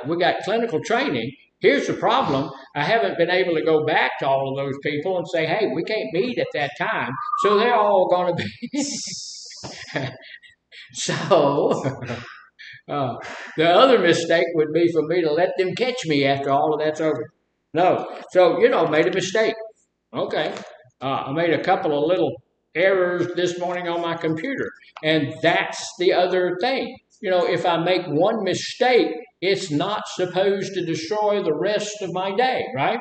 we got clinical training. Here's the problem. I haven't been able to go back to all of those people and say, hey, we can't meet at that time. So they're all going to be. So the other mistake would be for me to let them catch me after all of that's over. No. So, made a mistake. Okay. I made a couple of little errors this morning on my computer. And that's the other thing. If I make one mistake, it's not supposed to destroy the rest of my day, right?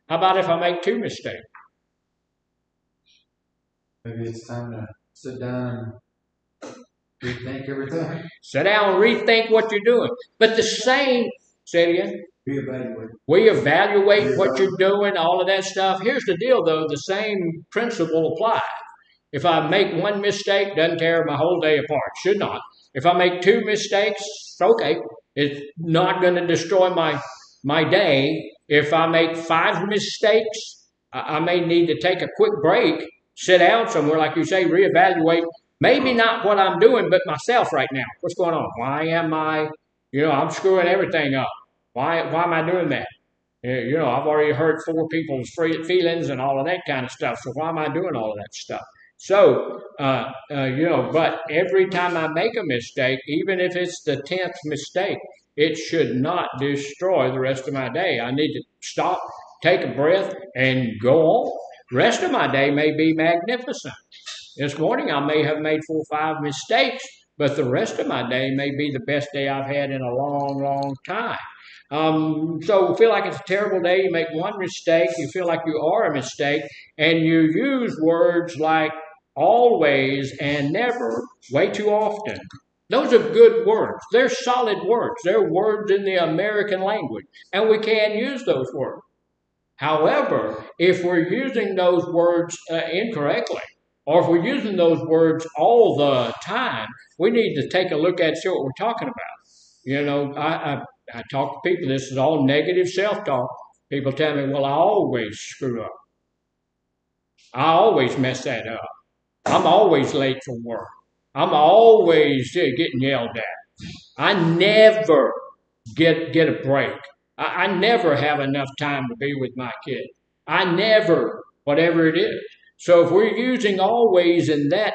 How about if I make two mistakes? Maybe it's time to sit down and rethink everything. Sit down and rethink what you're doing. But say it again. Reevaluate what you're doing, all of that stuff. Here's the deal, though. The same principle applies. If I make one mistake, doesn't tear my whole day apart. Should not. If I make two mistakes, okay. It's not going to destroy my day. If I make 5 mistakes, I may need to take a quick break, sit down somewhere, like you say, reevaluate. Maybe not what I'm doing, but myself right now. What's going on? Why am I, I'm screwing everything up. Why am I doing that? I've already hurt four people's feelings and all of that kind of stuff. So why am I doing all of that stuff? So, but every time I make a mistake, even if it's the 10th mistake, it should not destroy the rest of my day. I need to stop, take a breath, and go on. The rest of my day may be magnificent. This morning I may have made 4 or 5 mistakes, but the rest of my day may be the best day I've had in a long, long time. So you feel like it's a terrible day, you make one mistake, you feel like you are a mistake, and you use words like always and never way too often. Those are good words. They're solid words. They're words in the American language, and we can use those words. However, if we're using those words incorrectly, or if we're using those words all the time, we need to take a look at see what we're talking about. I talk to people. This is all negative self-talk. People tell me, "Well, I always screw up. I always mess that up. I'm always late for work. I'm always getting yelled at. I never get a break. I never have enough time to be with my kid. I never, whatever it is." So if we're using always in that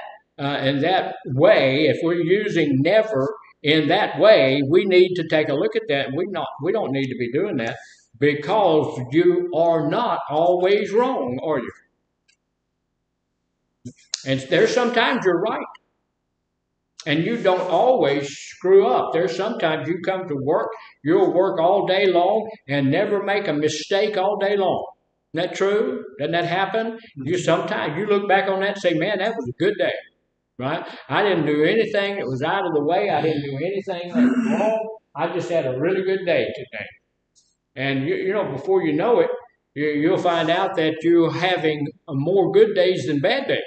way, if we're using never in that way, we need to take a look at that. We don't need to be doing that because you are not always wrong, are you? And there's sometimes you're right. And you don't always screw up. There's sometimes you come to work, you'll work all day long and never make a mistake all day long. Isn't that true? Doesn't that happen? Sometimes you look back on that and say, "Man, that was a good day." Right? I didn't do anything that was out of the way. I didn't do anything that was wrong. I just had a really good day today. And before you know it, you'll find out that you're having more good days than bad days.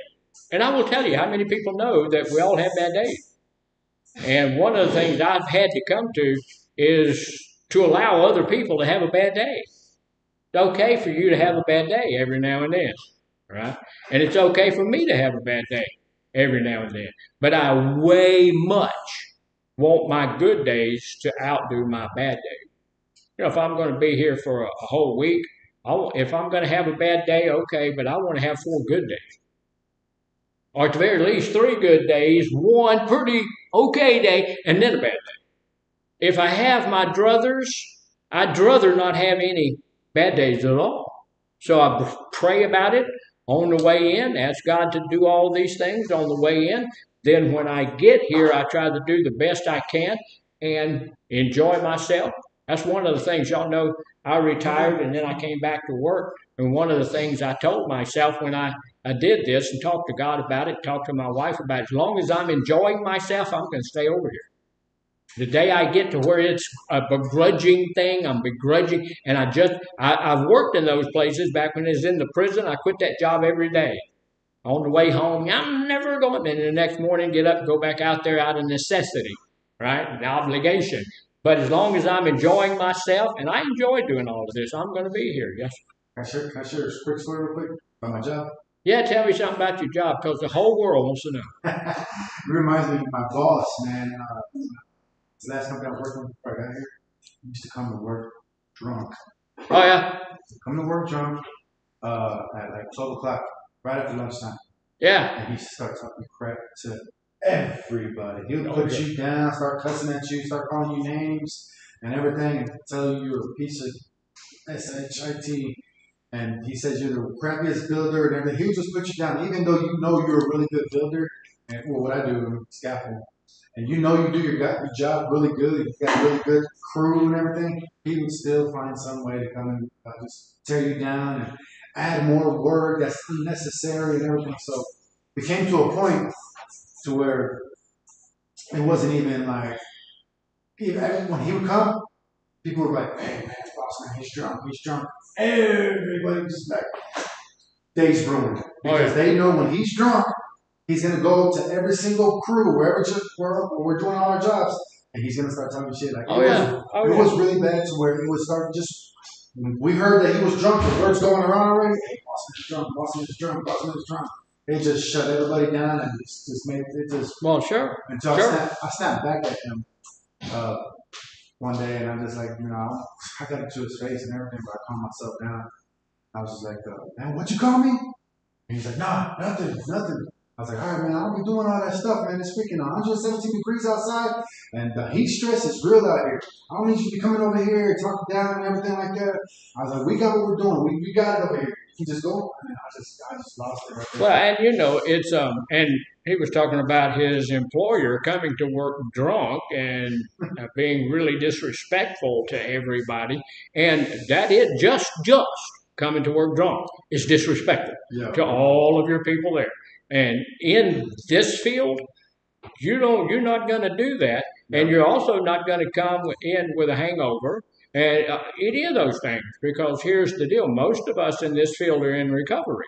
And I will tell you how many people know that we all have bad days. And one of the things I've had to come to is to allow other people to have a bad day. It's okay for you to have a bad day every now and then, right? And it's okay for me to have a bad day every now and then. But I way much want my good days to outdo my bad days. If I'm going to be here for a whole week, if I'm going to have a bad day, okay, but I want to have 4 good days. Or at the very least 3 good days, 1 pretty okay day, and then a bad day. If I have my druthers, I'd rather not have any bad days at all. So I pray about it on the way in, ask God to do all these things on the way in. Then when I get here, I try to do the best I can and enjoy myself. That's one of the things, y'all know, I retired and then I came back to work. And one of the things I told myself when I did this and talked to God about it, talked to my wife about it, as long as I'm enjoying myself, I'm going to stay over here. The day I get to where it's a begrudging thing, I'm begrudging, and I've worked in those places back when I was in the prison. I quit that job every day. On the way home, I'm never going, and the next morning get up and go back out there out of necessity, right? An obligation. But as long as I'm enjoying myself, and I enjoy doing all of this, I'm going to be here. Yes. Can I share a quick story real quick about my job? Yeah, tell me something about your job, because the whole world wants to know. It reminds me of my boss, man. The last company I was working with before I got here, he used to come to work drunk. Oh, yeah? Come to work drunk at like 12 o'clock, right after lunchtime. Yeah. And he starts talking crap to everybody. He'll put you down, start cussing at you, start calling you names and everything, and tell you you're a piece of shit. And he says you're the crappiest builder and everything. He'll just put you down, even though you know you're a really good builder. And what I do, scaffold. And you know you do your job really good. You got a really good crew and everything. He would still find some way to come and just tear you down and add more work that's unnecessary and everything. So we came to a point to where it wasn't even like, when he would come, people were like, "Hey, man, boss man, he's drunk. Everybody just like, day's ruined. Because they know when he's drunk, he's going to go to every single crew, wherever we're doing all our jobs, and he's going to start talking shit. Like, it was really bad to where it would start just, when we heard that he was drunk, the word's going around already, "Hey, boss man is drunk. It just shut everybody down and just made it just. Well, sure. And so sure. I snapped back at him one day, and I'm just like, I got into his face and everything, but I calmed myself down. I was just like, man, what you call me? And he's like, nah, nothing, nothing. I was like, all right, man, I don't be doing all that stuff, man. It's freaking 117 degrees outside, and the heat stress is real out here. I don't need you to be coming over here, talking down and everything like that. I was like, we got what we're doing. We got it over here. You can just go. And I just lost it right there. Well, and it's and he was talking about his employer coming to work drunk and being really disrespectful to everybody, and that is just coming to work drunk is disrespectful to all of your people there. And in this field, you're not going to do that, and you're also not going to come in with a hangover and any of those things, because here's the deal: most of us in this field are in recovery.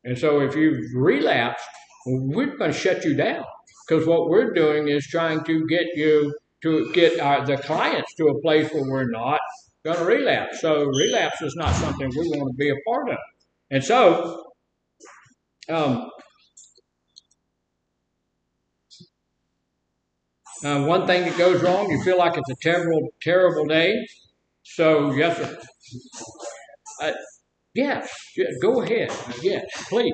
And so if you've relapsed, we're going to shut you down, because what we're doing is trying to get you to get the clients to a place where we're not going to relapse. So relapse is not something we want to be a part of. And so one thing that goes wrong, you feel like it's a terrible, terrible day. So yes, sir. Yes, go ahead. Yes, please.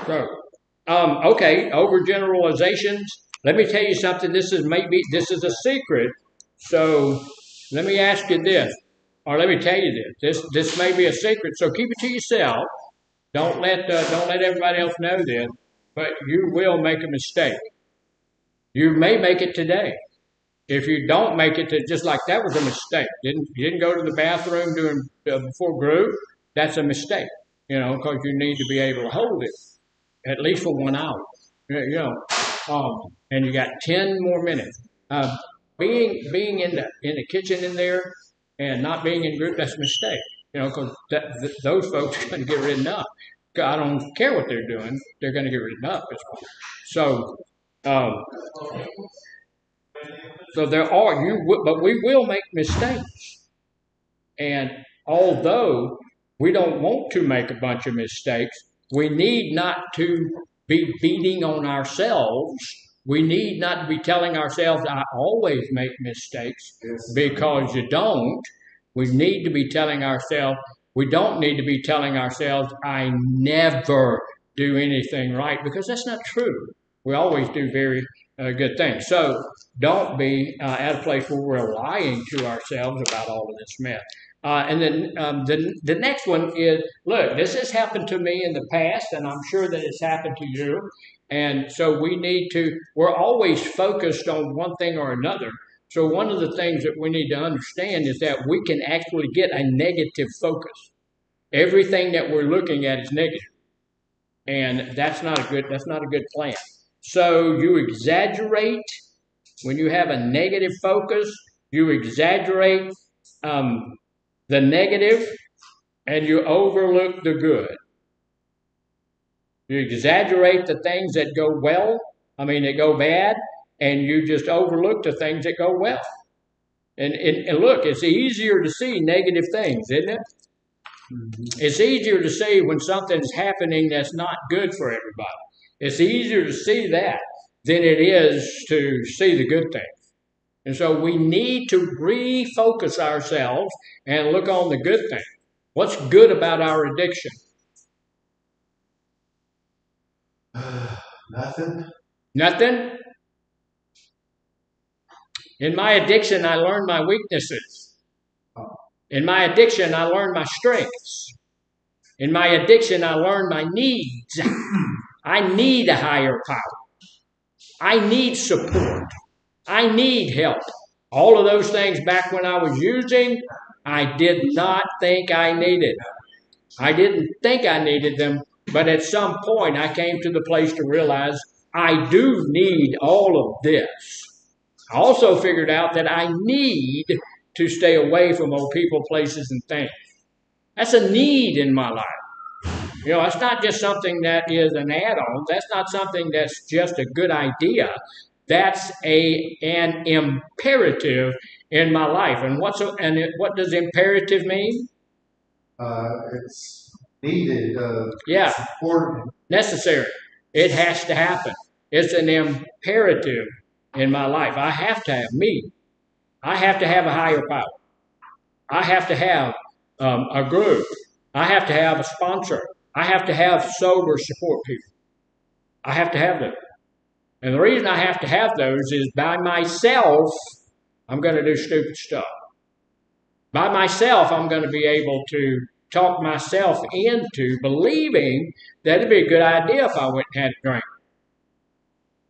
So, okay, overgeneralizations. Let me tell you something. This is a secret. So, let me ask you this, or let me tell you this. This may be a secret. So keep it to yourself. Don't let everybody else know this. But you will make a mistake. You may make it today. If you don't make it to, just like that was a mistake. You didn't go to the bathroom during before group. That's a mistake. Because you need to be able to hold it at least for 1 hour. And you got 10 more minutes. Being in the kitchen in there and not being in group, that's a mistake. Because those folks are going to get written up. I don't care what they're doing; they're going to get written up. So, so there are but we will make mistakes. And although we don't want to make a bunch of mistakes, we need not to be beating on ourselves. We need not to be telling ourselves, I always make mistakes, because you don't. We need to be telling ourselves, we don't need to be telling ourselves, I never do anything right, because that's not true. We always do very good things. So don't be at a place where we're lying to ourselves about all of this mess. And then the next one is, look, this has happened to me in the past, and I'm sure that it's happened to you. And so we're always focused on one thing or another. So one of the things that we need to understand is that we can actually get a negative focus. Everything that we're looking at is negative. And that's not a good plan. So you exaggerate when you have a negative focus, you exaggerate the negative, and you overlook the good. You exaggerate the things that go that go bad, and you just overlook the things that go well. And look, it's easier to see negative things, isn't it? Mm-hmm. It's easier to see when something's happening that's not good for everybody. It's easier to see that than it is to see the good things. And so we need to refocus ourselves and look on the good thing. What's good about our addiction? Nothing. Nothing? In my addiction, I learned my weaknesses. In my addiction, I learned my strengths. In my addiction, I learned my needs. I need a higher power. I need support. I need help. All of those things back when I was using, I did not think I needed. I didn't think I needed them, but at some point I came to the place to realize I do need all of this. I also figured out that I need to stay away from old people, places, and things. That's a need in my life. It's not just something that is an add-on. That's not something that's just a good idea. That's an imperative in my life. And what does imperative mean? It's needed. Yeah. It's important. Necessary. It has to happen. It's an imperative in my life. I have to have me. I have to have a higher power. I have to have a group. I have to have a sponsor. I have to have sober support people. I have to have them. And the reason I have to have those is by myself, I'm going to do stupid stuff. By myself, I'm going to be able to talk myself into believing that it'd be a good idea if I went and had a drink.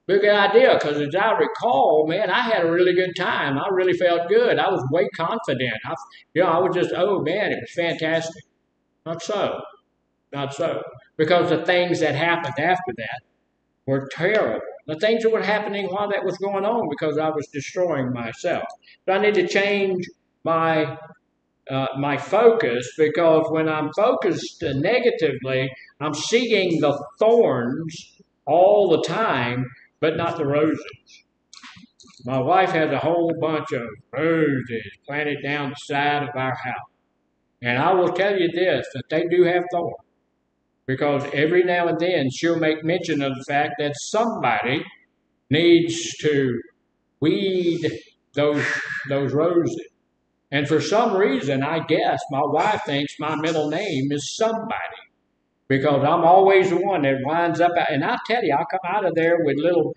Be a good idea, because as I recall, man, I had a really good time. I really felt good. I was way confident. I was just, oh man, it was fantastic. Not so. Not so. Because the things that happened after that were terrible. The things that were happening while that was going on, because I was destroying myself. So I need to change my focus, because when I'm focused negatively, I'm seeing the thorns all the time, but not the roses. My wife has a whole bunch of roses planted down the side of our house. And I will tell you this, that they do have thorns. Because every now and then she'll make mention of the fact that somebody needs to weed those roses. And for some reason, I guess my wife thinks my middle name is somebody, because I'm always the one that winds up. And I tell you, I come out of there with little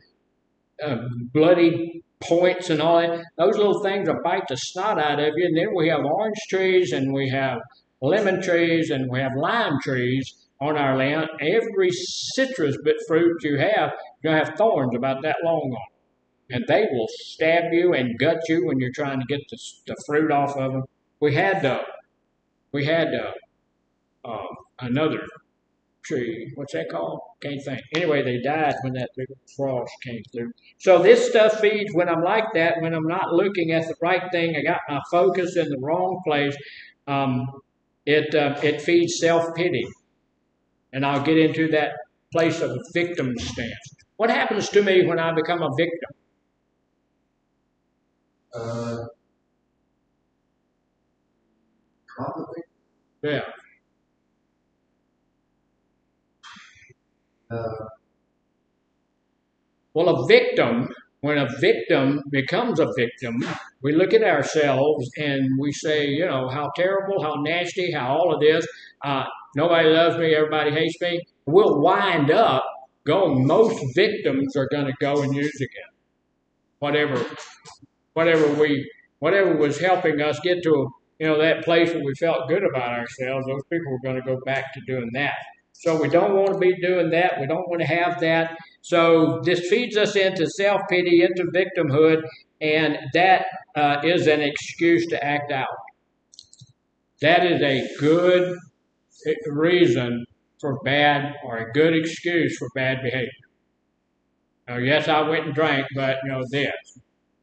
bloody points and all that. Those little things will bite the snot out of you. And then we have orange trees, and we have lemon trees, and we have lime trees on our land. Every citrus bit fruit you have, you're going to have thorns about that long on it. And they will stab you and gut you when you're trying to get the fruit off of them. We had another tree. What's that called? Can't think. Anyway, they died when that big frost came through. So this stuff feeds when I'm like that, when I'm not looking at the right thing. I got my focus in the wrong place. It feeds self-pity. And I'll get into that place of a victim stance. What happens to me when I become a victim? Yeah. Well, when a victim becomes a victim, we look at ourselves and we say, how terrible, how nasty, how all of this, nobody loves me, everybody hates me. We'll wind up going, most victims are going to go and use again. Whatever was helping us get to that place where we felt good about ourselves, those people were going to go back to doing that. So we don't want to be doing that. We don't want to have that. So this feeds us into self-pity, into victimhood, and that is an excuse to act out. That is a good reason for bad, or a good excuse for bad behavior. Now, yes, I went and drank, but this.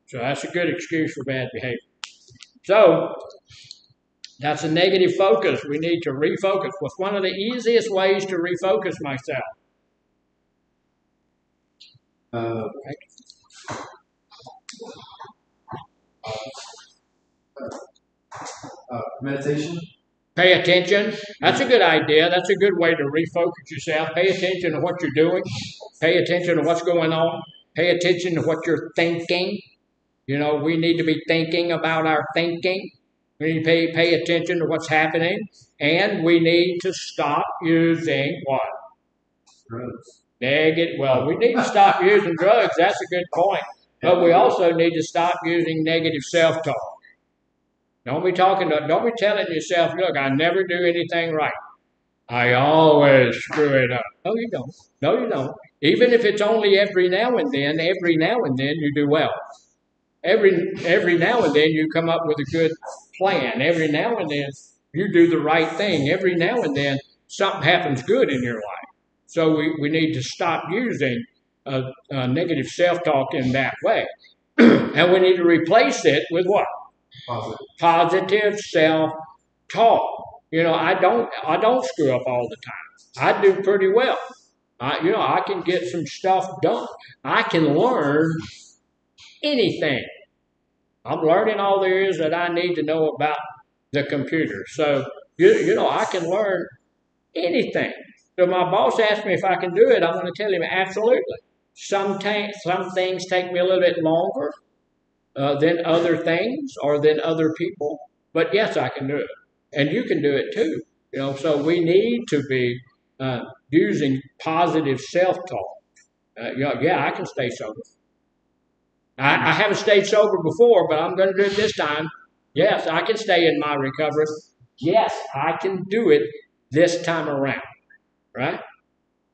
So that's a good excuse for bad behavior. So that's a negative focus. We need to refocus. What's one of the easiest ways to refocus myself? Meditation. Pay attention. That's a good idea. That's a good way to refocus yourself. Pay attention to what you're doing. Pay attention to what's going on. Pay attention to what you're thinking. We need to be thinking about our thinking. We need to pay attention to what's happening. And we need to stop using what? Drugs. Well, we need to stop using drugs. That's a good point. But we also need to stop using negative self-talk. Don't be telling yourself, look, I never do anything right. I always screw it up. No, you don't. No, you don't. Even if it's only every now and then you do well. Every now and then you come up with a good plan. Every now and then you do the right thing. Every now and then something happens good in your life. So we need to stop using negative self-talk in that way. And we need to replace it with what? Positive self-talk. I don't screw up all the time. I do pretty well. I can get some stuff done. I can learn anything. I'm learning all there is that I need to know about the computer. So, I can learn anything. So my boss asked me if I can do it. I'm going to tell him absolutely. some things take me a little bit longer than other things or than other people. But yes, I can do it, and you can do it too. So we need to be using positive self-talk. Yeah, I can stay sober. I haven't stayed sober before, but I'm going to do it this time. Yes, I can stay in my recovery. Yes, I can do it this time around. Right?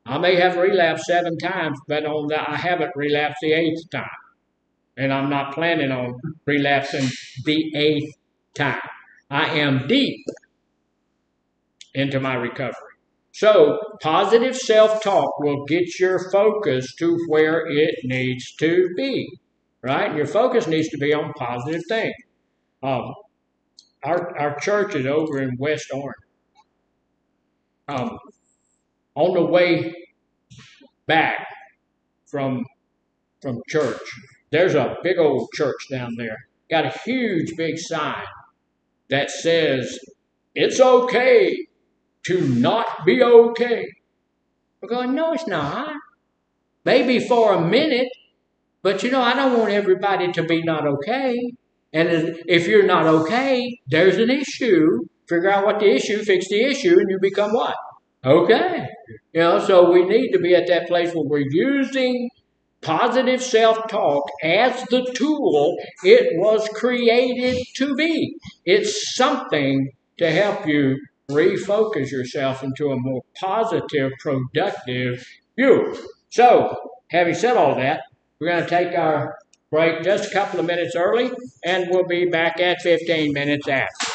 I may have relapsed 7 times, but on that I haven't relapsed the eighth time, and I'm not planning on relapsing the eighth time. I am deep into my recovery. So, positive self talk will get your focus to where it needs to be, right? Your focus needs to be on positive things. Um, our church is over in West Orange. Um, on the way back from church, there's a big old church down there. Got a huge big sign that says it's okay to not be okay. We're going, no, it's not. Maybe for a minute, but I don't want everybody to be not okay. And if you're not okay, there's an issue. Figure out what the issue, fix the issue, and you become what? Okay. So we need to be at that place where we're using positive self-talk as the tool it was created to be. It's something to help you refocus yourself into a more positive, productive you. So, having said all that, we're going to take our break just a couple of minutes early, and we'll be back at 15 minutes after.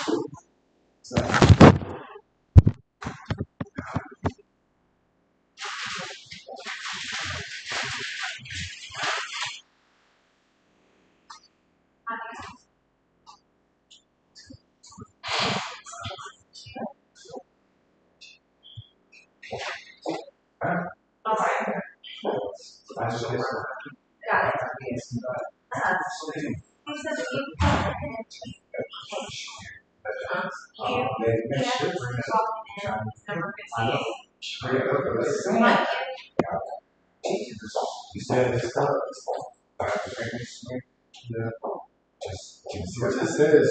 What it says,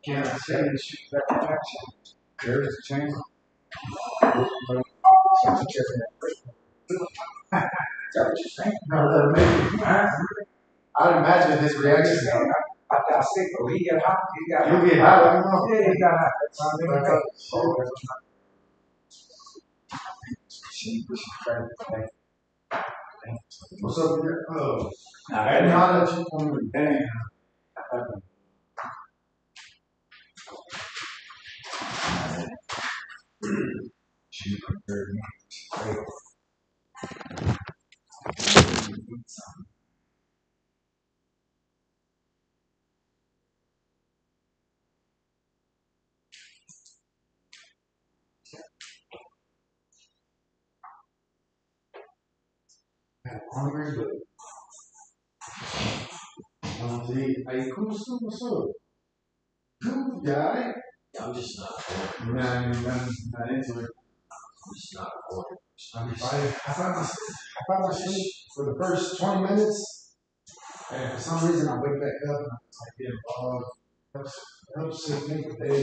can't change that protection. There's a change. No, I'd imagine his reaction. I got sick, but he get hot. You get hot. I don't know. Yeah, he got hot. What's up here? Oh, I didn't know that you told me. Dang. She prepared me. I'm hungry, but hey, cool, what's up? Good guy. I'm just not. Not into it. I'm just not going. I found myself for the first 20 minutes, and for some reason I wake back up and I'm like, yeah, helps save me the day.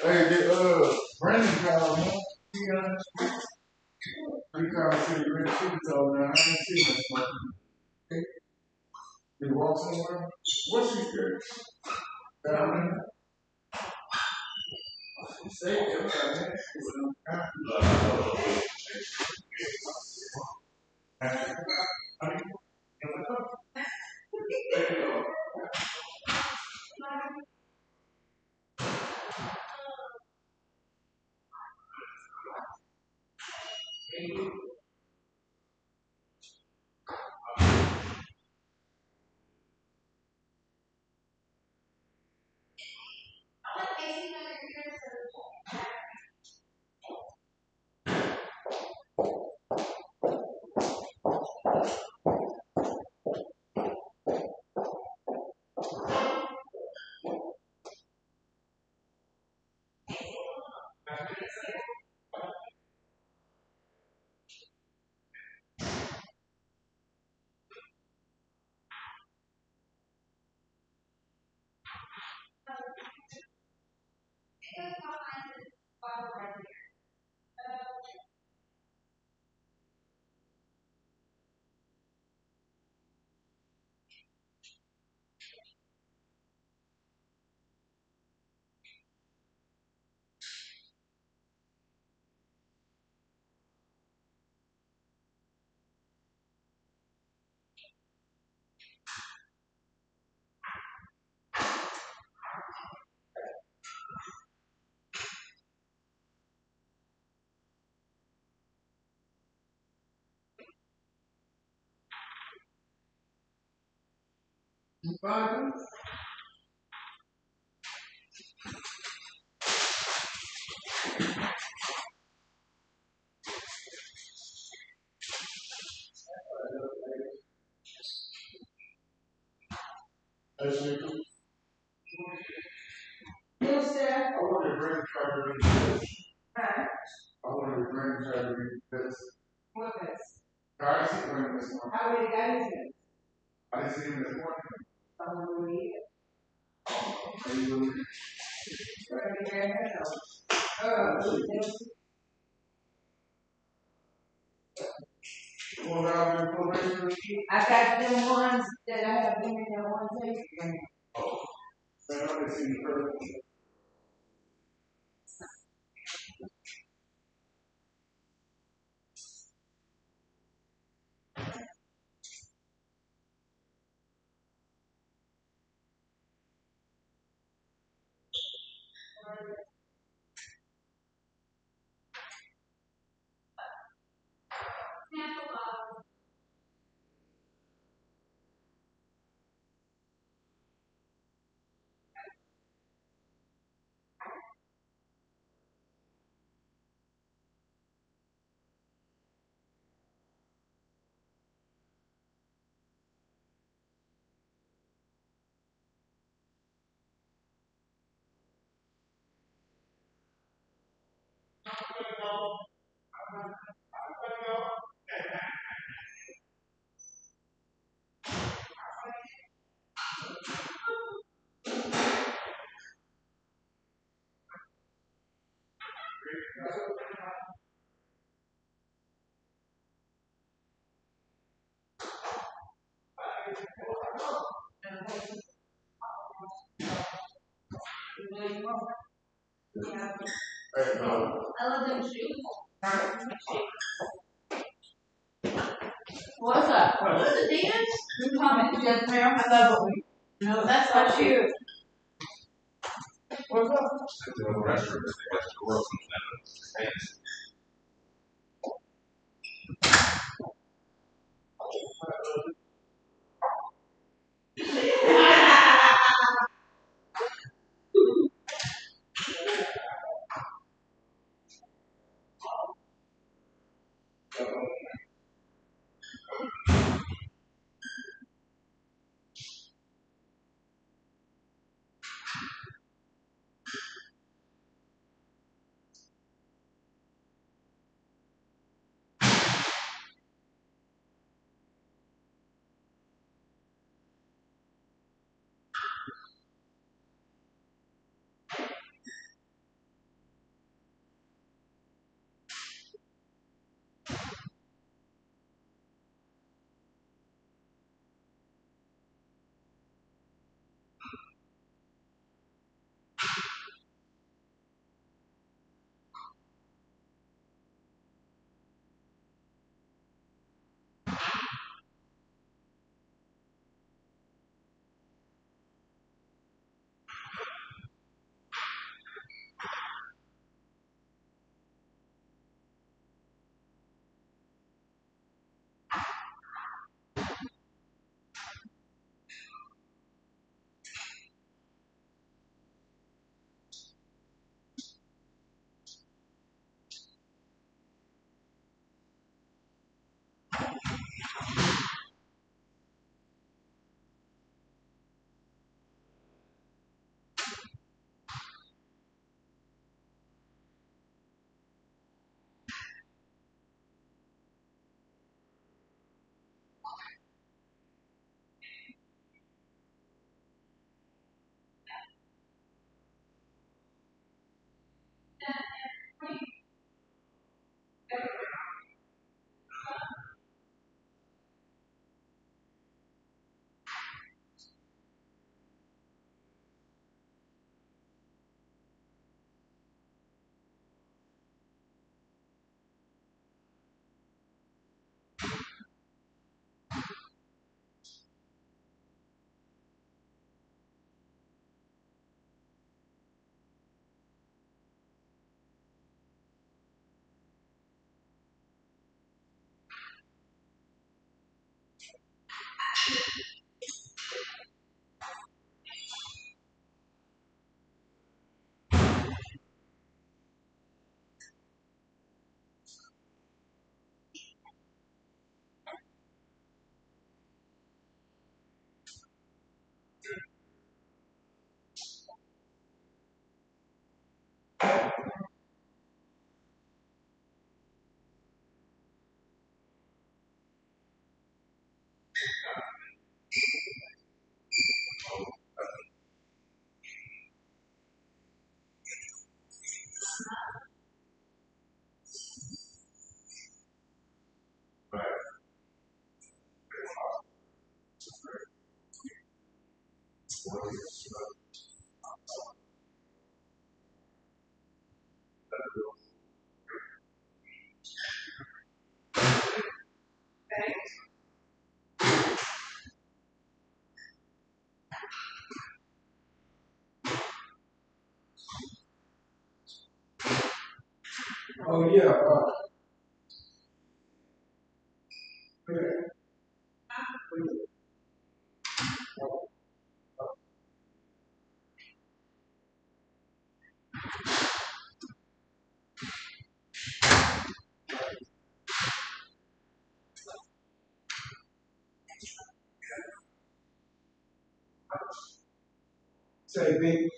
Hey, Brandon called me. He called City Red City told me I ain't seen that much. Did he walk somewhere? What's he scared? Down there? Say it, Yes, sir. I wanted to bring try to read this. Huh? I wanted to bring try to read this. What this? I see bring this one. How many guys is it? I didn't see him this morning. Someone will read it. Are you really? I got them ones that I have been in there one day. Oh, I don't see the What's up? What is it, Dance? Good comment. Yes, ma'am. I love what we. No, that's not you. What's up? Oh yeah. Say big.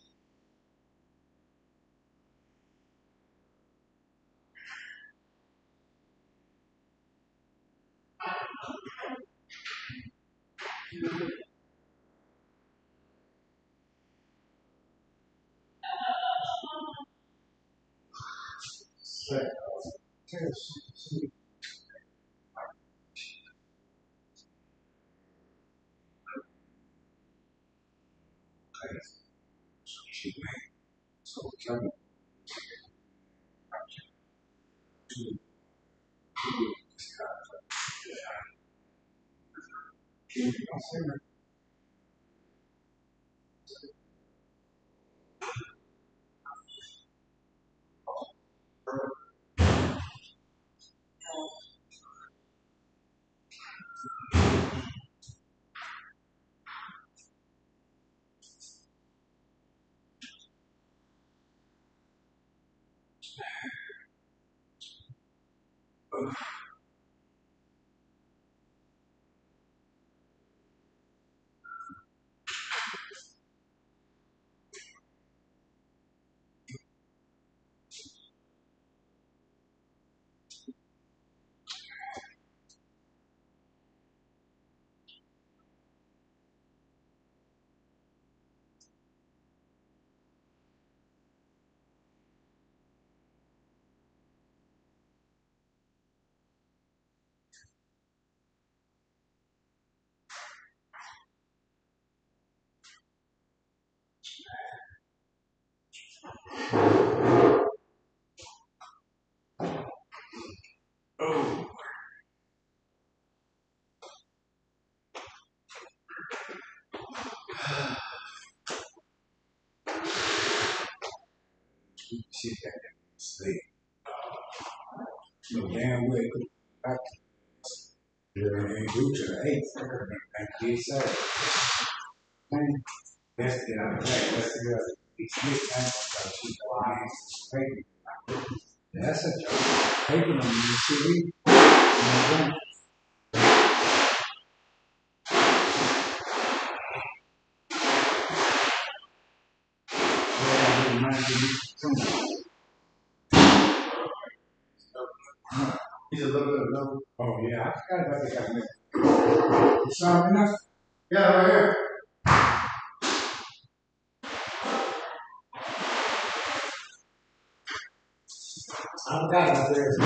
See that sleep. You damn well could back. And go to the eighth. And he said, that's the other way. That's the other. It's this time of she's lying. That's a joke. Taking on the city. He's a little bit of low. Oh, yeah. I forgot about the guy. It's not enough. Yeah, right here. I forgot about theirs.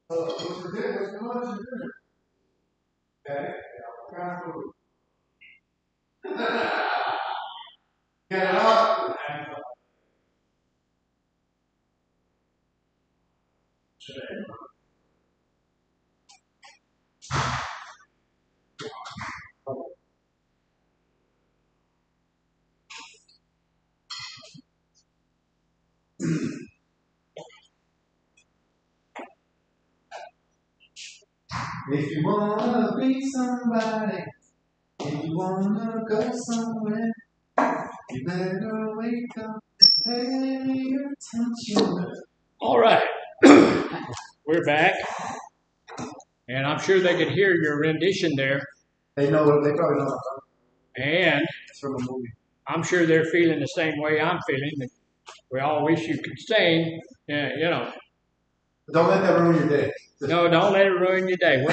What's for dinner? What's for lunch and dinner? Okay. Kind of food. Get it up. If you wanna be somebody, if you wanna go somewhere, you better wake up and pay attention. All right. We're back. And I'm sure they could hear your rendition there. They know. They probably know. And It's from a movie. I'm sure they're feeling the same way I'm feeling. We all wish you could sing. You know. Don't let that ruin your day. No, don't let it ruin your day.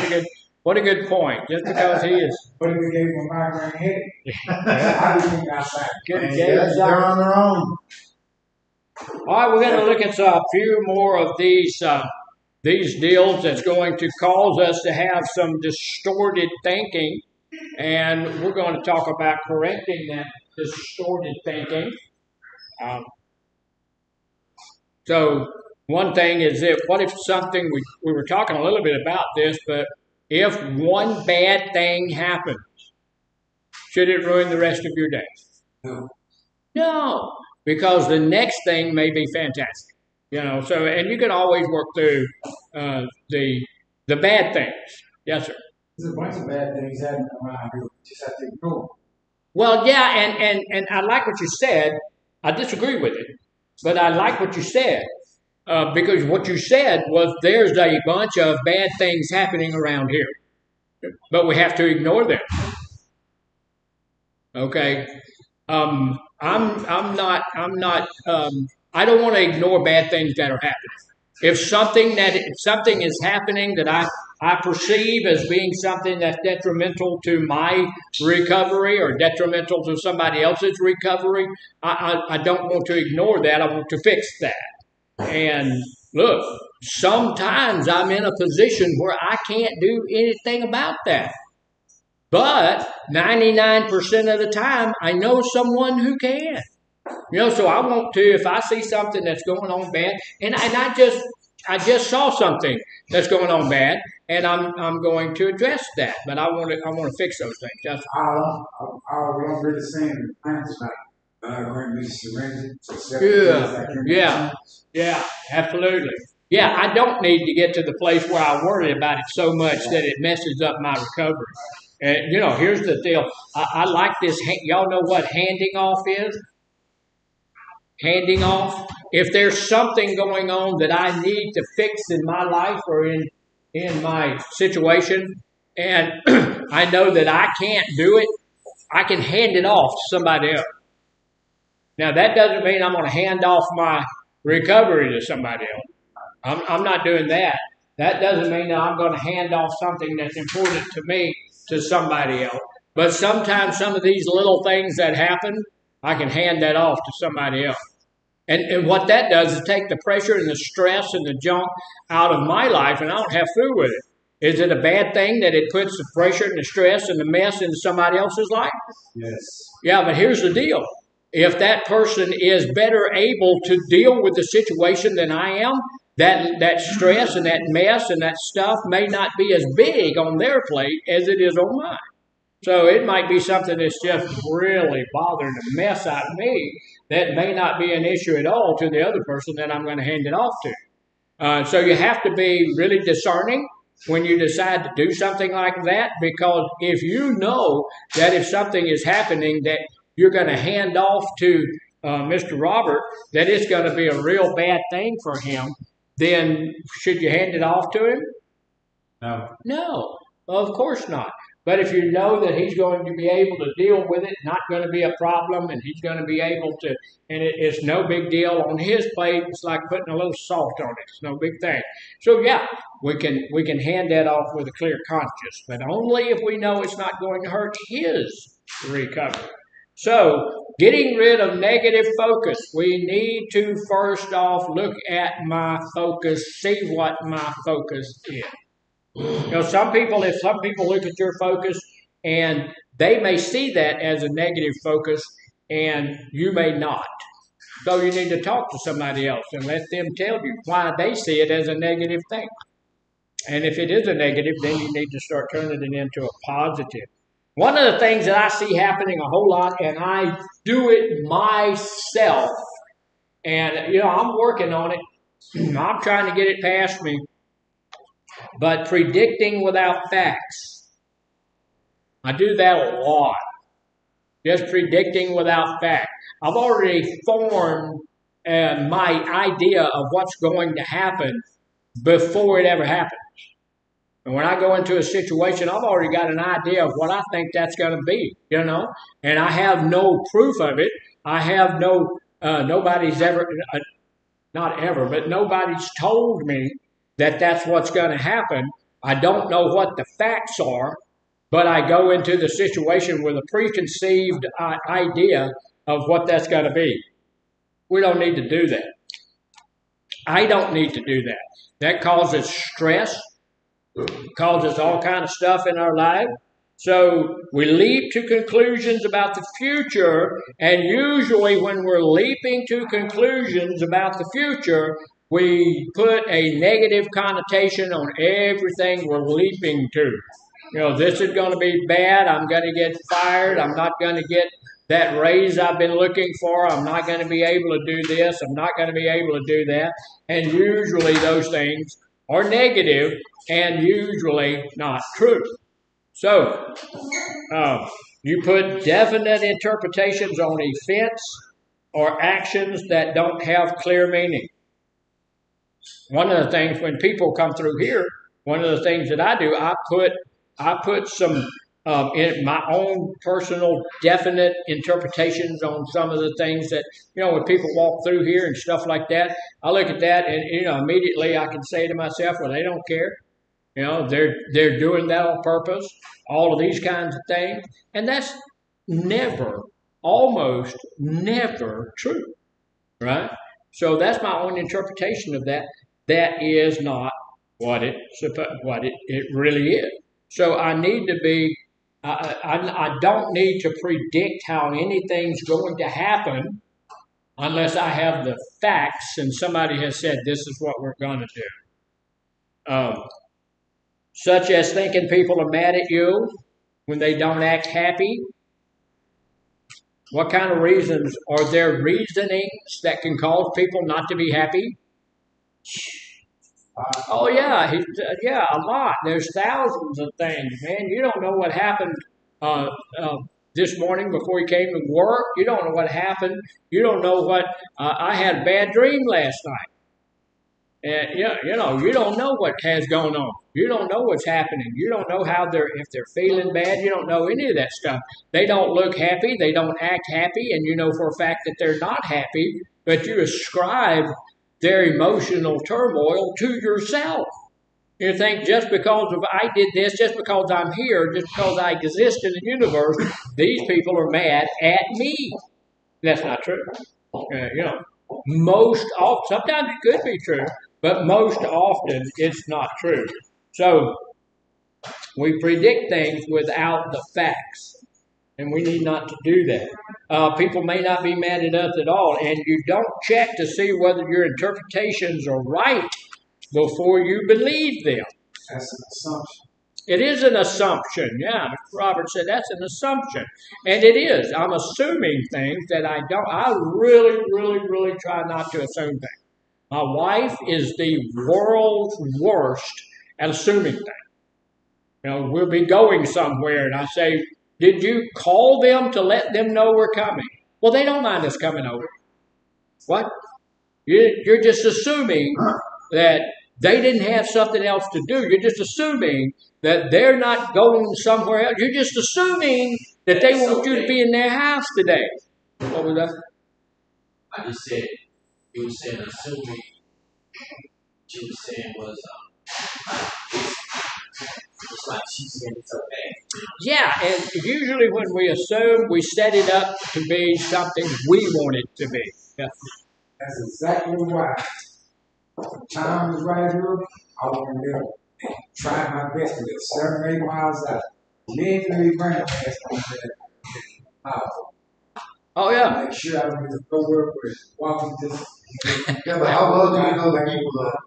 What a good point. Just because he is. What if we gave them a migraine headache? How do you think outside? They're on their own. All right, we're going to look at a few more of these deals that's going to cause us to have some distorted thinking, and we're going to talk about correcting that distorted thinking. So one thing is that what if something, we were talking a little bit about this, but if one bad thing happens, should it ruin the rest of your day? No. No, because the next thing may be fantastic. So and you can always work through the bad things. Yes, sir. There's a bunch of bad things happening around here. Just have to ignore them. Well, yeah, and I like what you said. I disagree with it, but I like what you said because what you said was there's a bunch of bad things happening around here, but we have to ignore them. Okay. I'm not. I don't want to ignore bad things that are happening. If something is happening that I perceive as being something that's detrimental to my recovery or detrimental to somebody else's recovery, I don't want to ignore that. I want to fix that. And look, sometimes I'm in a position where I can't do anything about that. But 99% of the time, I know someone who can. So I want to, if I see something that's going on bad, and I just saw something that's going on bad, and I'm going to address that. But I want to fix those things. That's we don't do the same plans back. We're going to be surrendered. Yeah, absolutely. Yeah, I don't need to get to the place where I worry about it so much that it messes up my recovery. And here's the deal. I like this. Y'all know what handing off is? Handing off. If there's something going on that I need to fix in my life or in my situation, and I know that I can't do it, I can hand it off to somebody else. Now, that doesn't mean I'm going to hand off my recovery to somebody else. I'm not doing that. That doesn't mean that I'm going to hand off something that's important to me to somebody else. But sometimes some of these little things that happen, I can hand that off to somebody else. And what that does is take the pressure and the stress and the junk out of my life, and I don't have to with it. Is it a bad thing that it puts the pressure and the stress and the mess into somebody else's life? Yes. Yeah, but here's the deal. If that person is better able to deal with the situation than I am, that stress and that mess and that stuff may not be as big on their plate as it is on mine. So it might be something that's just really bothering the mess out of me that may not be an issue at all to the other person that I'm going to hand it off to. So you have to be really discerning when you decide to do something like that, because if you know that if something is happening that you're going to hand off to Mr. Robert, that it's going to be a real bad thing for him, then should you hand it off to him? No. No, of course not. But if you know that he's going to be able to deal with it, not going to be a problem, and he's going to be able to, and it's no big deal on his plate, it's like putting a little salt on it. It's no big thing. So yeah, we can hand that off with a clear conscience, but only if we know it's not going to hurt his recovery. So getting rid of negative focus, we need to first off look at my focus, see what my focus is. If some people look at your focus and they may see that as a negative focus and you may not. So you need to talk to somebody else and let them tell you why they see it as a negative thing. And if it is a negative, then you need to start turning it into a positive. One of the things that I see happening a whole lot, and I do it myself, and I'm working on it. I'm trying to get it past me. But predicting without facts. I do that a lot. Just predicting without fact. I've already formed my idea of what's going to happen before it ever happens. And when I go into a situation, I've already got an idea of what I think that's going to be, And I have no proof of it. I have nobody's ever, not ever, but nobody's told me that that's what's going to happen. I don't know what the facts are, but I go into the situation with a preconceived idea of what that's going to be. We don't need to do that. I don't need to do that. That causes stress, causes all kind of stuff in our life. So we leap to conclusions about the future, and usually when we're leaping to conclusions about the future, we put a negative connotation on everything we're leaping to. This is going to be bad. I'm going to get fired. I'm not going to get that raise I've been looking for. I'm not going to be able to do this. I'm not going to be able to do that. And usually those things are negative and usually not true. So you put definite interpretations on events or actions that don't have clear meaning. One of the things when people come through here, one of the things that I do, I put some in my own personal definite interpretations on some of the things that, when people walk through here and stuff like that, I look at that and, immediately I can say to myself, well, they don't care. They're doing that on purpose, all of these kinds of things. And that's never, almost never true, right? So that's my own interpretation of that. That is not what it really is. So I need to be. I don't need to predict how anything's going to happen unless I have the facts and somebody has said this is what we're going to do. Such as thinking people are mad at you when they don't act happy. What kind of reasons are there? Reasonings that can cause people not to be happy? Oh yeah, yeah, a lot. There's thousands of things, man. You don't know what happened uh, uh, this morning before you came to work. You don't know what happened. You don't know what. I had a bad dream last night. And you don't know what has gone on. You don't know what's happening. You don't know if they're feeling bad. You don't know any of that stuff. They don't look happy. They don't act happy, and you know for a fact that they're not happy. But you ascribe their emotional turmoil to yourself. You think just because of I did this, just because I'm here, just because I exist in the universe, these people are mad at me. That's not true. Most often, sometimes it could be true, but most often it's not true. So we predict things without the facts, and we need not to do that. People may not be mad at us at all, and you don't check to see whether your interpretations are right before you believe them. That's an assumption. It is an assumption. Yeah, Robert said that's an assumption. And it is. I'm assuming things that I don't. I really, really, really try not to assume things. My wife is the world's worst at assuming things. We'll be going somewhere, and I say, did you call them to let them know we're coming? Well, they don't mind us coming over. What? You're just assuming that they didn't have something else to do. You're just assuming that they're not going somewhere else. You're just assuming that they want you to be in their house today. What was that? I just said, you were saying assuming, what you were saying was, it's like she said it's okay. Yeah, and usually when we assume, we set it up to be something we want it to be. Yeah. That's exactly right. The time is right here. I want to live and try my best to get 7 or 8 miles out. Legally bring it past my house. Oh, yeah. Make sure I don't get to go where it's walking distance. Yeah, but how well do you know the people though?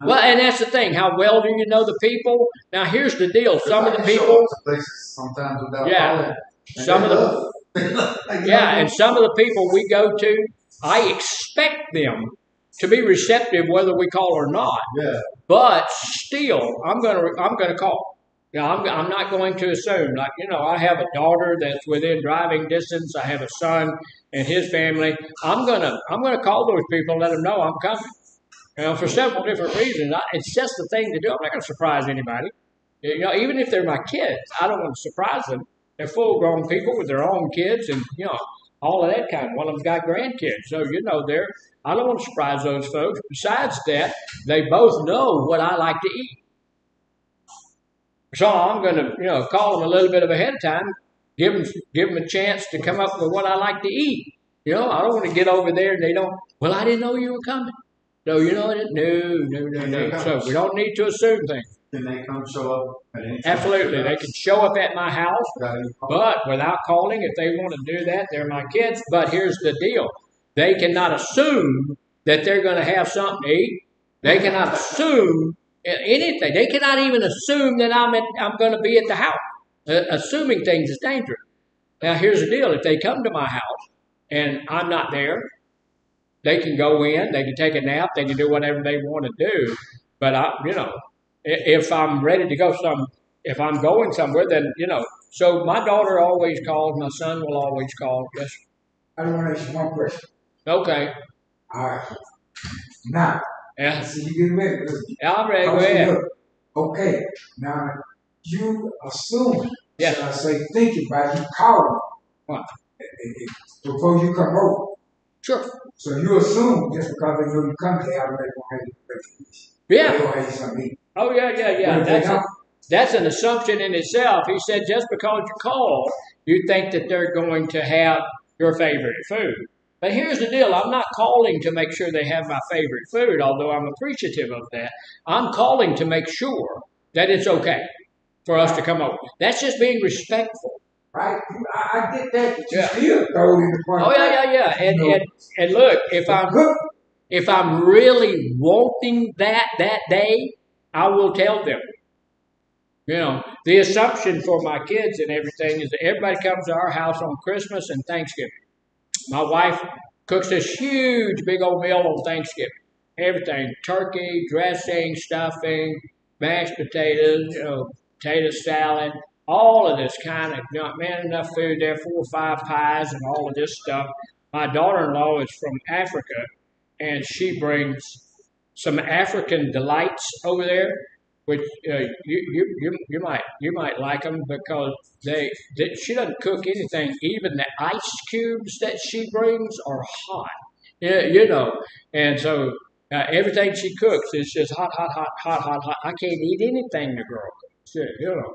Well, and that's the thing. How well do you know the people? Now, here's the deal. Some of the Show people, up to places sometimes without yeah, calling. some of the, yeah, and some of the people we go to, I expect them to be receptive whether we call or not. Yeah. But still, I'm gonna call. I'm not going to assume. Like, I have a daughter that's within driving distance. I have a son and his family. I'm gonna call those people and let them know I'm coming. For several different reasons. It's just the thing to do. I'm not going to surprise anybody. Even if they're my kids, I don't want to surprise them. They're full-grown people with their own kids, and all of that kind. One of them's got grandkids, so I don't want to surprise those folks. Besides that, they both know what I like to eat, so I'm going to call them a little bit of ahead of time, give them a chance to come up with what I like to eat. I don't want to get over there and they don't. Well, I didn't know you were coming. So no. So we don't need to assume things. Can they come show up at any time? Absolutely, they can show up at my house, but without calling. If they want to do that, they're my kids. But here's the deal: they cannot assume that they're going to have something to eat. They cannot assume anything. They cannot even assume that I'm going to be at the house. Assuming things is dangerous. Now, here's the deal: if they come to my house and I'm not there, they can go in, they can take a nap, they can do whatever they want to do. But if I'm ready to go if I'm going somewhere, then So my daughter always calls. My son will always call. Yes. I don't want to ask you one question. Okay. All right. Now, Yeah. see you get ready. Yeah, I'm ready. Go ahead. Okay. Now, you assume Yeah. Should I say think about it, you call What? them before you come over. Sure. So you assume just because they know you come to Alabama, they gonna have you breakfast. Yeah. They gonna have you something to eat. Oh, yeah. But if they don't, That's an assumption in itself. He said just because you call, you think that they're going to have your favorite food. But here's the deal. I'm not calling to make sure they have my favorite food, although I'm appreciative of that. I'm calling to make sure that it's okay for us to come over. That's just being respectful. right? I get that, but you Yeah. still throw it in the front. Oh, yeah. And look, if I'm really wanting that day, I will tell them. You know, the assumption for my kids and everything is that everybody comes to our house on Christmas and Thanksgiving. My wife cooks this huge, big old meal on Thanksgiving. Everything, turkey, dressing, stuffing, mashed potatoes, potato salad, all of this kind of, man, enough food there, 4 or 5 pies and all of this stuff. My daughter-in-law is from Africa, and she brings some African delights over there, which you might like them because she doesn't cook anything. Even the ice cubes that she brings are hot, and so everything she cooks is just hot. I can't eat anything the girl cooks,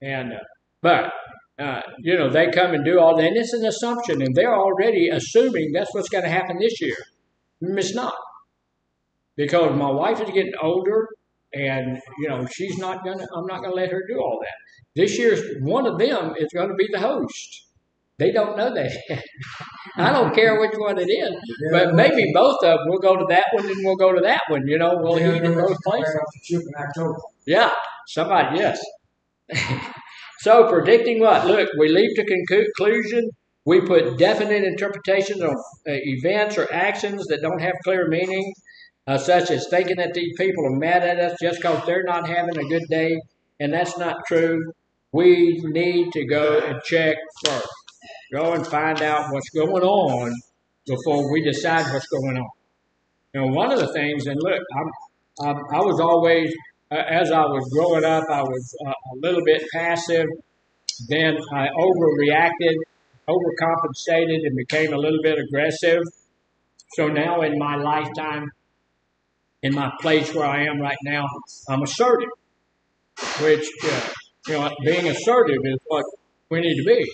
and but. They come and do all that, and it's an assumption, and they're already assuming that's what's going to happen this year. It's not, because my wife is getting older, and she's not gonna. I'm not gonna let her do all that. This year's one of them is going to be the host. They don't know that yet. I don't care which one it is, but maybe both of them. We'll go to that one, and we'll go to that one. We'll eat in both places. Yeah, somebody, yes. So predicting what? Look, we leap to conclusion. We put definite interpretations on events or actions that don't have clear meaning, such as thinking that these people are mad at us just because they're not having a good day, and that's not true. We need to go and check first. Go and find out what's going on before we decide what's going on. One of the things, and look, I was always, as I was growing up, I was a little bit passive. Then I overreacted, overcompensated, and became a little bit aggressive. So now in my lifetime, in my place where I am right now, I'm assertive, which, being assertive is what we need to be.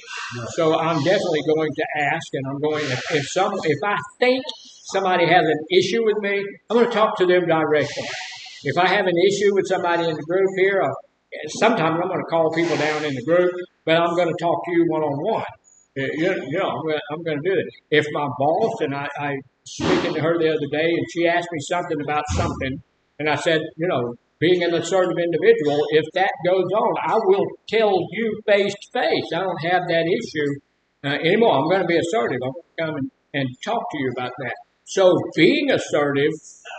So I'm definitely going to ask, and I'm going, if I think somebody has an issue with me, I'm going to talk to them directly. If I have an issue with somebody in the group here, sometimes I'm going to call people down in the group, but I'm going to talk to you one-on-one. I'm going to do it. If my boss, and I was speaking to her the other day, and she asked me something about something, and I said, being an assertive individual, if that goes on, I will tell you face to face. I don't have that issue anymore. I'm going to be assertive. I'm going to come and talk to you about that. So being assertive,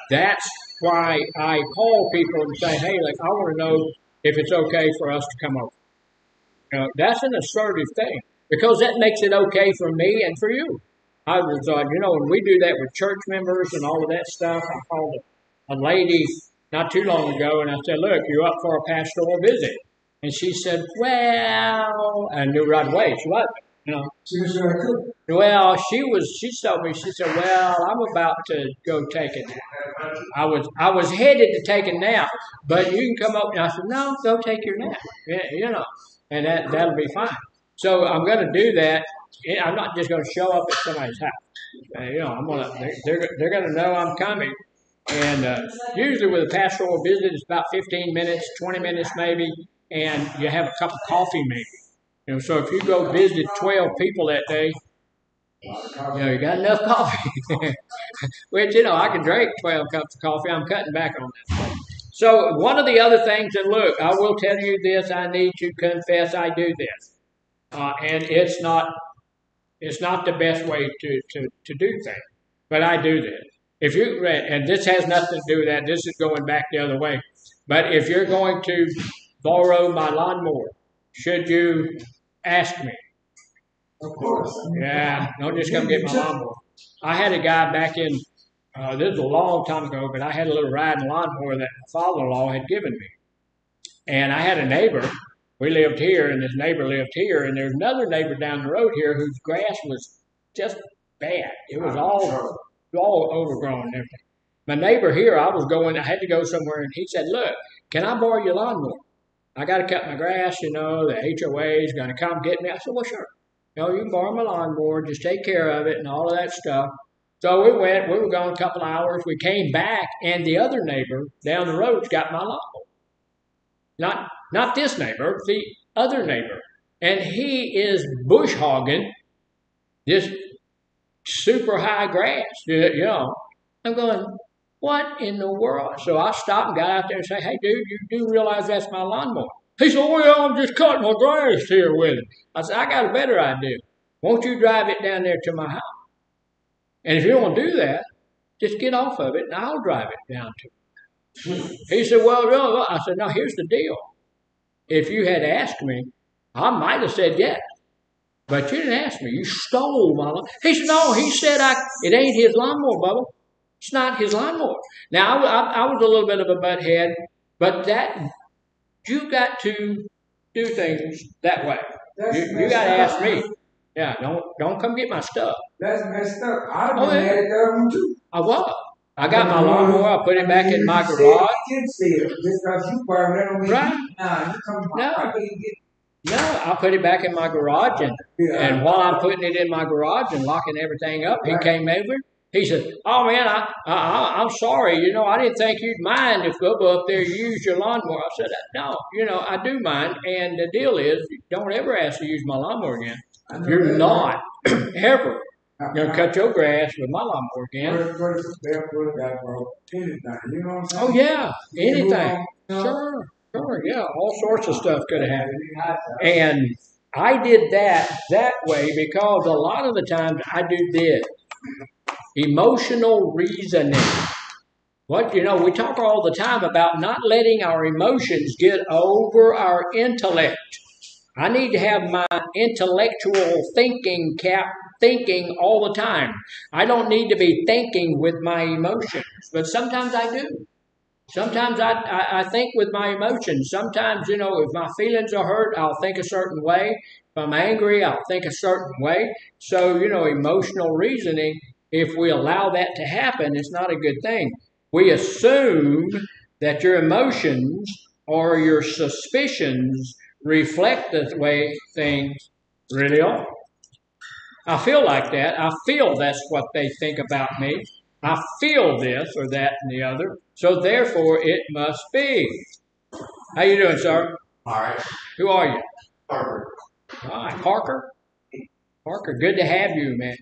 that's why I call people and say, hey, I want to know if it's okay for us to come over. That's an assertive thing, because that makes it okay for me and for you. I was, when we do that with church members and all of that stuff, I called a lady not too long ago, and I said, look, you're up for a pastoral visit. And she said, well, I knew right away she wasn't. She was very cool. Well, she told me, she said, well, I'm about to go take a nap. I was headed to take a nap, but you can come up. And I said, no, go take your nap, and that'll be fine. So I'm going to do that. I'm not just going to show up at somebody's house. They're going to know I'm coming. And usually with a pastoral visit, it's about 15 minutes, 20 minutes maybe, and you have a cup of coffee maybe. So if you go visit 12 people that day, you got enough coffee. Which, I can drink 12 cups of coffee. I'm cutting back on that. So one of the other things, and look, I will tell you this, I need to confess I do this. And it's not the best way to do things, but I do this. If you, and this has nothing to do with that, this is going back the other way. But if you're going to borrow my lawnmower, should you ask me? Of course. Yeah, don't just come get my lawnmower. I had a guy back in, this was a long time ago, but I had a little riding lawnmower that my father-in-law had given me. And I had a neighbor we lived here, and this neighbor lived here, and there's another neighbor down the road here whose grass was just bad. It was all overgrown and everything. My neighbor here, I had to go somewhere, and he said, "Look, can I borrow your lawnmower? I got to cut my grass, the HOA is going to come get me." I said, "Well, sure. You can borrow my lawnmower, just take care of it and all of that stuff." So we were gone a couple of hours. We came back, and the other neighbor down the road's got my lawnmower. Not this neighbor, the other neighbor. And he is bush hogging this super high grass, I'm going, what in the world? So I stopped and got out there and said, "Hey, dude, you do realize that's my lawnmower?" He said, "Well, I'm just cutting my grass here with it." I said, "I got a better idea. Won't you drive it down there to my house? And if you don't do that, just get off of it and I'll drive it down to you." He said, "Well, no." I said, "No, here's the deal. If you had asked me, I might have said yes. But you didn't ask me. You stole my lawnmower." He said, "No, he said it ain't his lawnmower, Bubba. It's not his lawnmower." Now, I was a little bit of a butthead, but you got to do things that way. You got to ask me. Yeah, don't come get my stuff. That's messed up. I'd have been mad at that one too. I was. I got my lawnmower. I put it back in my garage. You can say it just because you borrowed it don't mean right. Nah, you come No, I put it back in my garage, and while I'm putting it in my garage and locking everything up, he came over. He said, "Oh man, I'm sorry. I didn't think you'd mind if Bubba up there used your lawnmower." I said, "No, I do mind. And the deal is, don't ever ask to use my lawnmower again. You're not ever gonna cut your grass with my lawnmower again." Oh yeah, anything. Sure, yeah, all sorts of stuff could have happened. And I did that way because a lot of the times I do this. Emotional reasoning. We talk all the time about not letting our emotions get over our intellect. I need to have my intellectual thinking all the time. I don't need to be thinking with my emotions, but sometimes I do. Sometimes I think with my emotions. Sometimes, if my feelings are hurt, I'll think a certain way. If I'm angry, I'll think a certain way. So, emotional reasoning, if we allow that to happen, it's not a good thing. We assume that your emotions or your suspicions reflect the way things really are. I feel like that. I feel that's what they think about me. I feel this or that and the other. So therefore, it must be. How you doing, sir? All right. Who are you? Parker. All right, Parker. Parker, good to have you, man.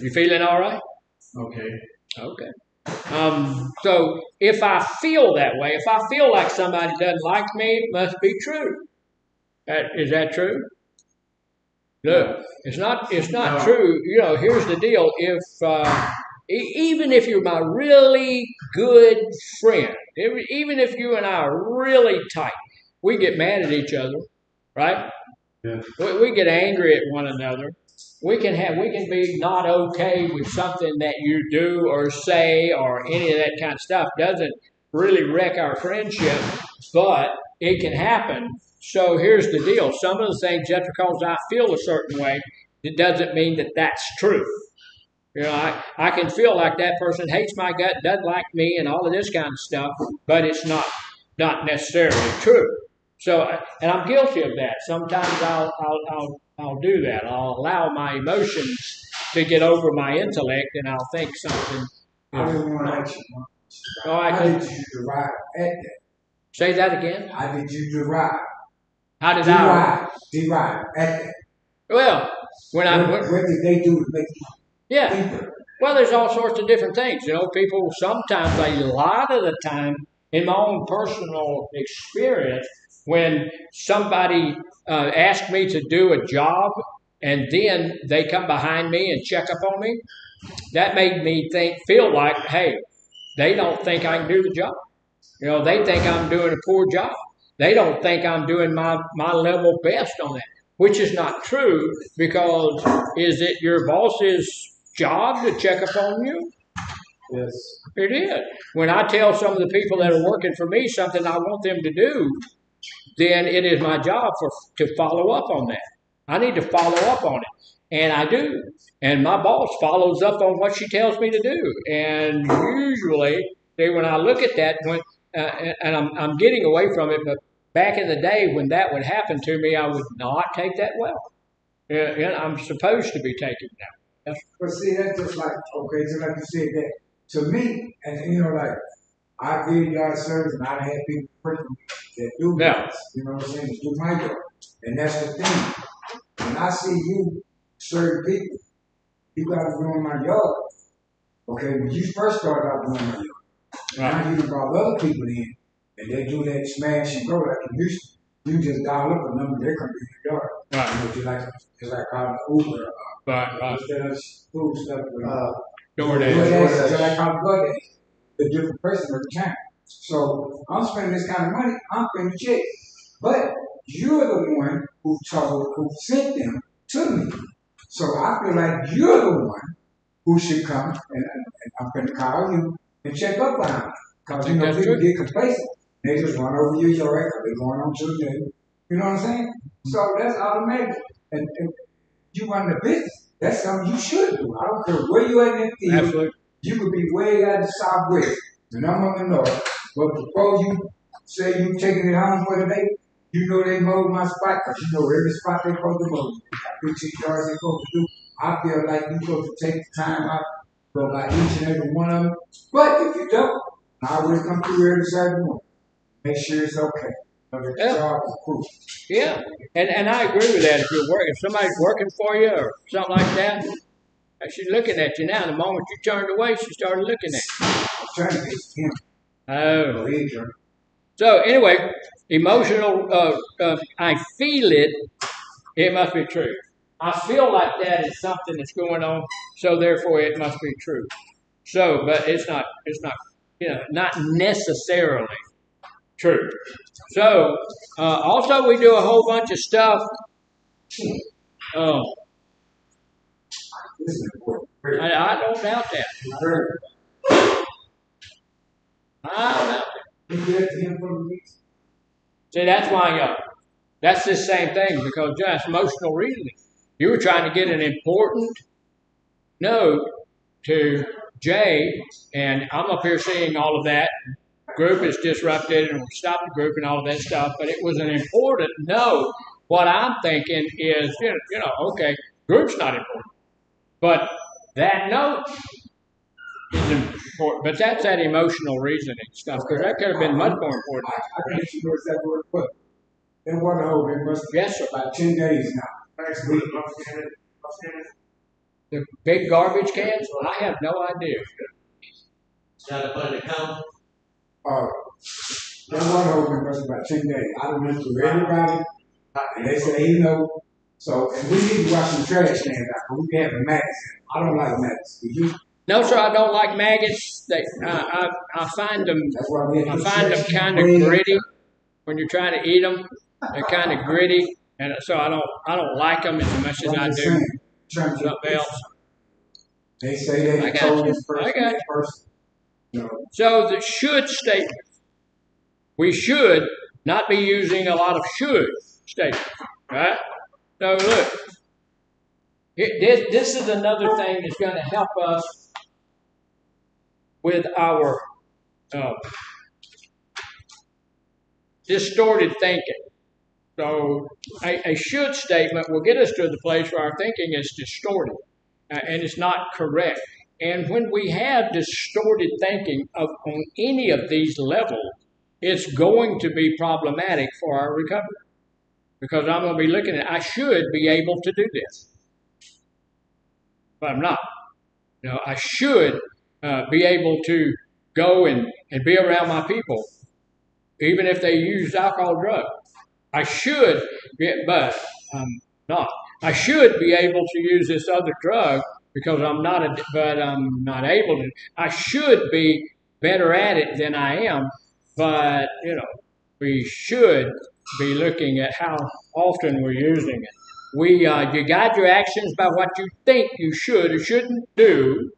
You feeling all right? Okay. So if I feel that way, if I feel like somebody doesn't like me, it must be true. Is that true? Look, it's not true. Here's the deal. If even if you're my really good friend, even if you and I are really tight, we get mad at each other, right? Yeah. We get angry at one another. We can be not okay with something that you do or say or any of that kind of stuff. Doesn't really wreck our friendship, but it can happen. So here's the deal. Some of the things, just because I feel a certain way, it doesn't mean that that's true. I can feel like that person hates my gut, doesn't like me, and all of this kind of stuff, but it's not necessarily true. So, and I'm guilty of that. Sometimes I'll do that. I'll allow my emotions to get over my intellect, and I'll think something. I didn't want to ask you. All right. How did you derive at that? Say that again. How did you derive? How did I derive at that? Well, what did they do to make you? Yeah. Well, there's all sorts of different things. People sometimes, a lot of the time, in my own personal experience, when somebody asks me to do a job and then they come behind me and check up on me, that made me feel like, hey, they don't think I can do the job. They think I'm doing a poor job. They don't think I'm doing my level best on that, which is not true, because is it your boss's job to check up on you? Yes. It is. When I tell some of the people that are working for me something I want them to do, then it is my job to follow up on that. I need to follow up on it, and I do. And my boss follows up on what she tells me to do. And usually, when I look at that, and I'm getting away from it, but back in the day when that would happen to me, I would not take that well. And I'm supposed to be taking that. But see, that's just like, okay, so like you said that, to me, and you know, like, I give y'all service and I had people personally that do Yeah. this, you know what I'm saying, to do my job. And that's the thing. When I see you serve people, you got to doing my yard. Okay, when you first started out doing my yard, Right. now you brought other people in, and they do that smash and go like you used to. You just dial up a number, they come to your yard. Right. You know, just like how the Uber, Right. instead of food stuff, DoorDash. DoorDash, just like how DoorDash, the different person every time. So I'm spending this kind of money, I'm paying the check. But you're the one who sent them to me. So I feel like you're the one who should come, and I'm going to call you and check up on them. Because, you know, That's people true. get complacent. They just run over your yard because they're going on to the day. You know what I'm saying? So that's automatic. And you run the business. That's something you should do. I don't care where you at in the field. Absolutely. You could be way out the southwest, and I'm on the north. But before you say you taking it home for the day, you know they mowed my spot because you know every spot they supposed to mow. 15 yards they supposed to do. I feel like you supposed to take the time out for about each and every one of them. But if you don't, I will come through every Saturday morning. Make sure it's okay. Because the Yeah. job is cool. Yeah, and I agree with that. If somebody's working for you or something like that, she's looking at you now. The moment you turned away, she started looking at you. I'm trying to get him. Oh. Believe you. So anyway, emotional. I feel it. It must be true. I feel like that is something that's going on. So therefore, it must be true. So, but it's not. It's not. Not necessarily true. So, also we do a whole bunch of stuff. Um, This is important. I don't doubt that. I don't doubt that. You get to him for the week. See, that's why that's the same thing because just emotional reasoning. You were trying to get an important note to Jay, and I'm up here seeing all of that. Group is disrupted, and we stopped the group and all of that stuff. But it was an important note. What I'm thinking is, okay, group's not important, but that note is important. But that's that emotional reasoning stuff because that could have been much more important. I can't you know exactly what it was. That water hole been busted Yes, sir. about 10 days now. Next week. The big garbage cans? I have no idea. Try to put an account. That water hole been busted about 10 days. I done went through everybody, and they say, so, and we need to wash some trash cans out, but we can have the maggots. I don't like maggots. Do you? No, sir, I don't like maggots. I find them. That's why we have I to find them trash kind of way up. gritty when you're trying to eat them. They're kind of gritty, and so I don't like them as much as I'm I just do saying, trying to something else. They say I they got told you. this I person, got that person. You know, So the should statement. We should not be using a lot of should statements, right? So look, this is another thing that's going to help us with our distorted thinking. So a should statement will get us to the place where our thinking is distorted and it's not correct. And when we have distorted thinking on any of these levels, it's going to be problematic for our recovery. Because I'm going to be looking at, I should be able to do this. But I'm not. I should be able to go and be around my people, even if they use alcohol or drugs. I should, but I'm not. I should be able to use this other drug because but I'm not able to. I should be better at it than I am, but we should be looking at how often we're using it. You guide your actions by what you think you should or shouldn't do,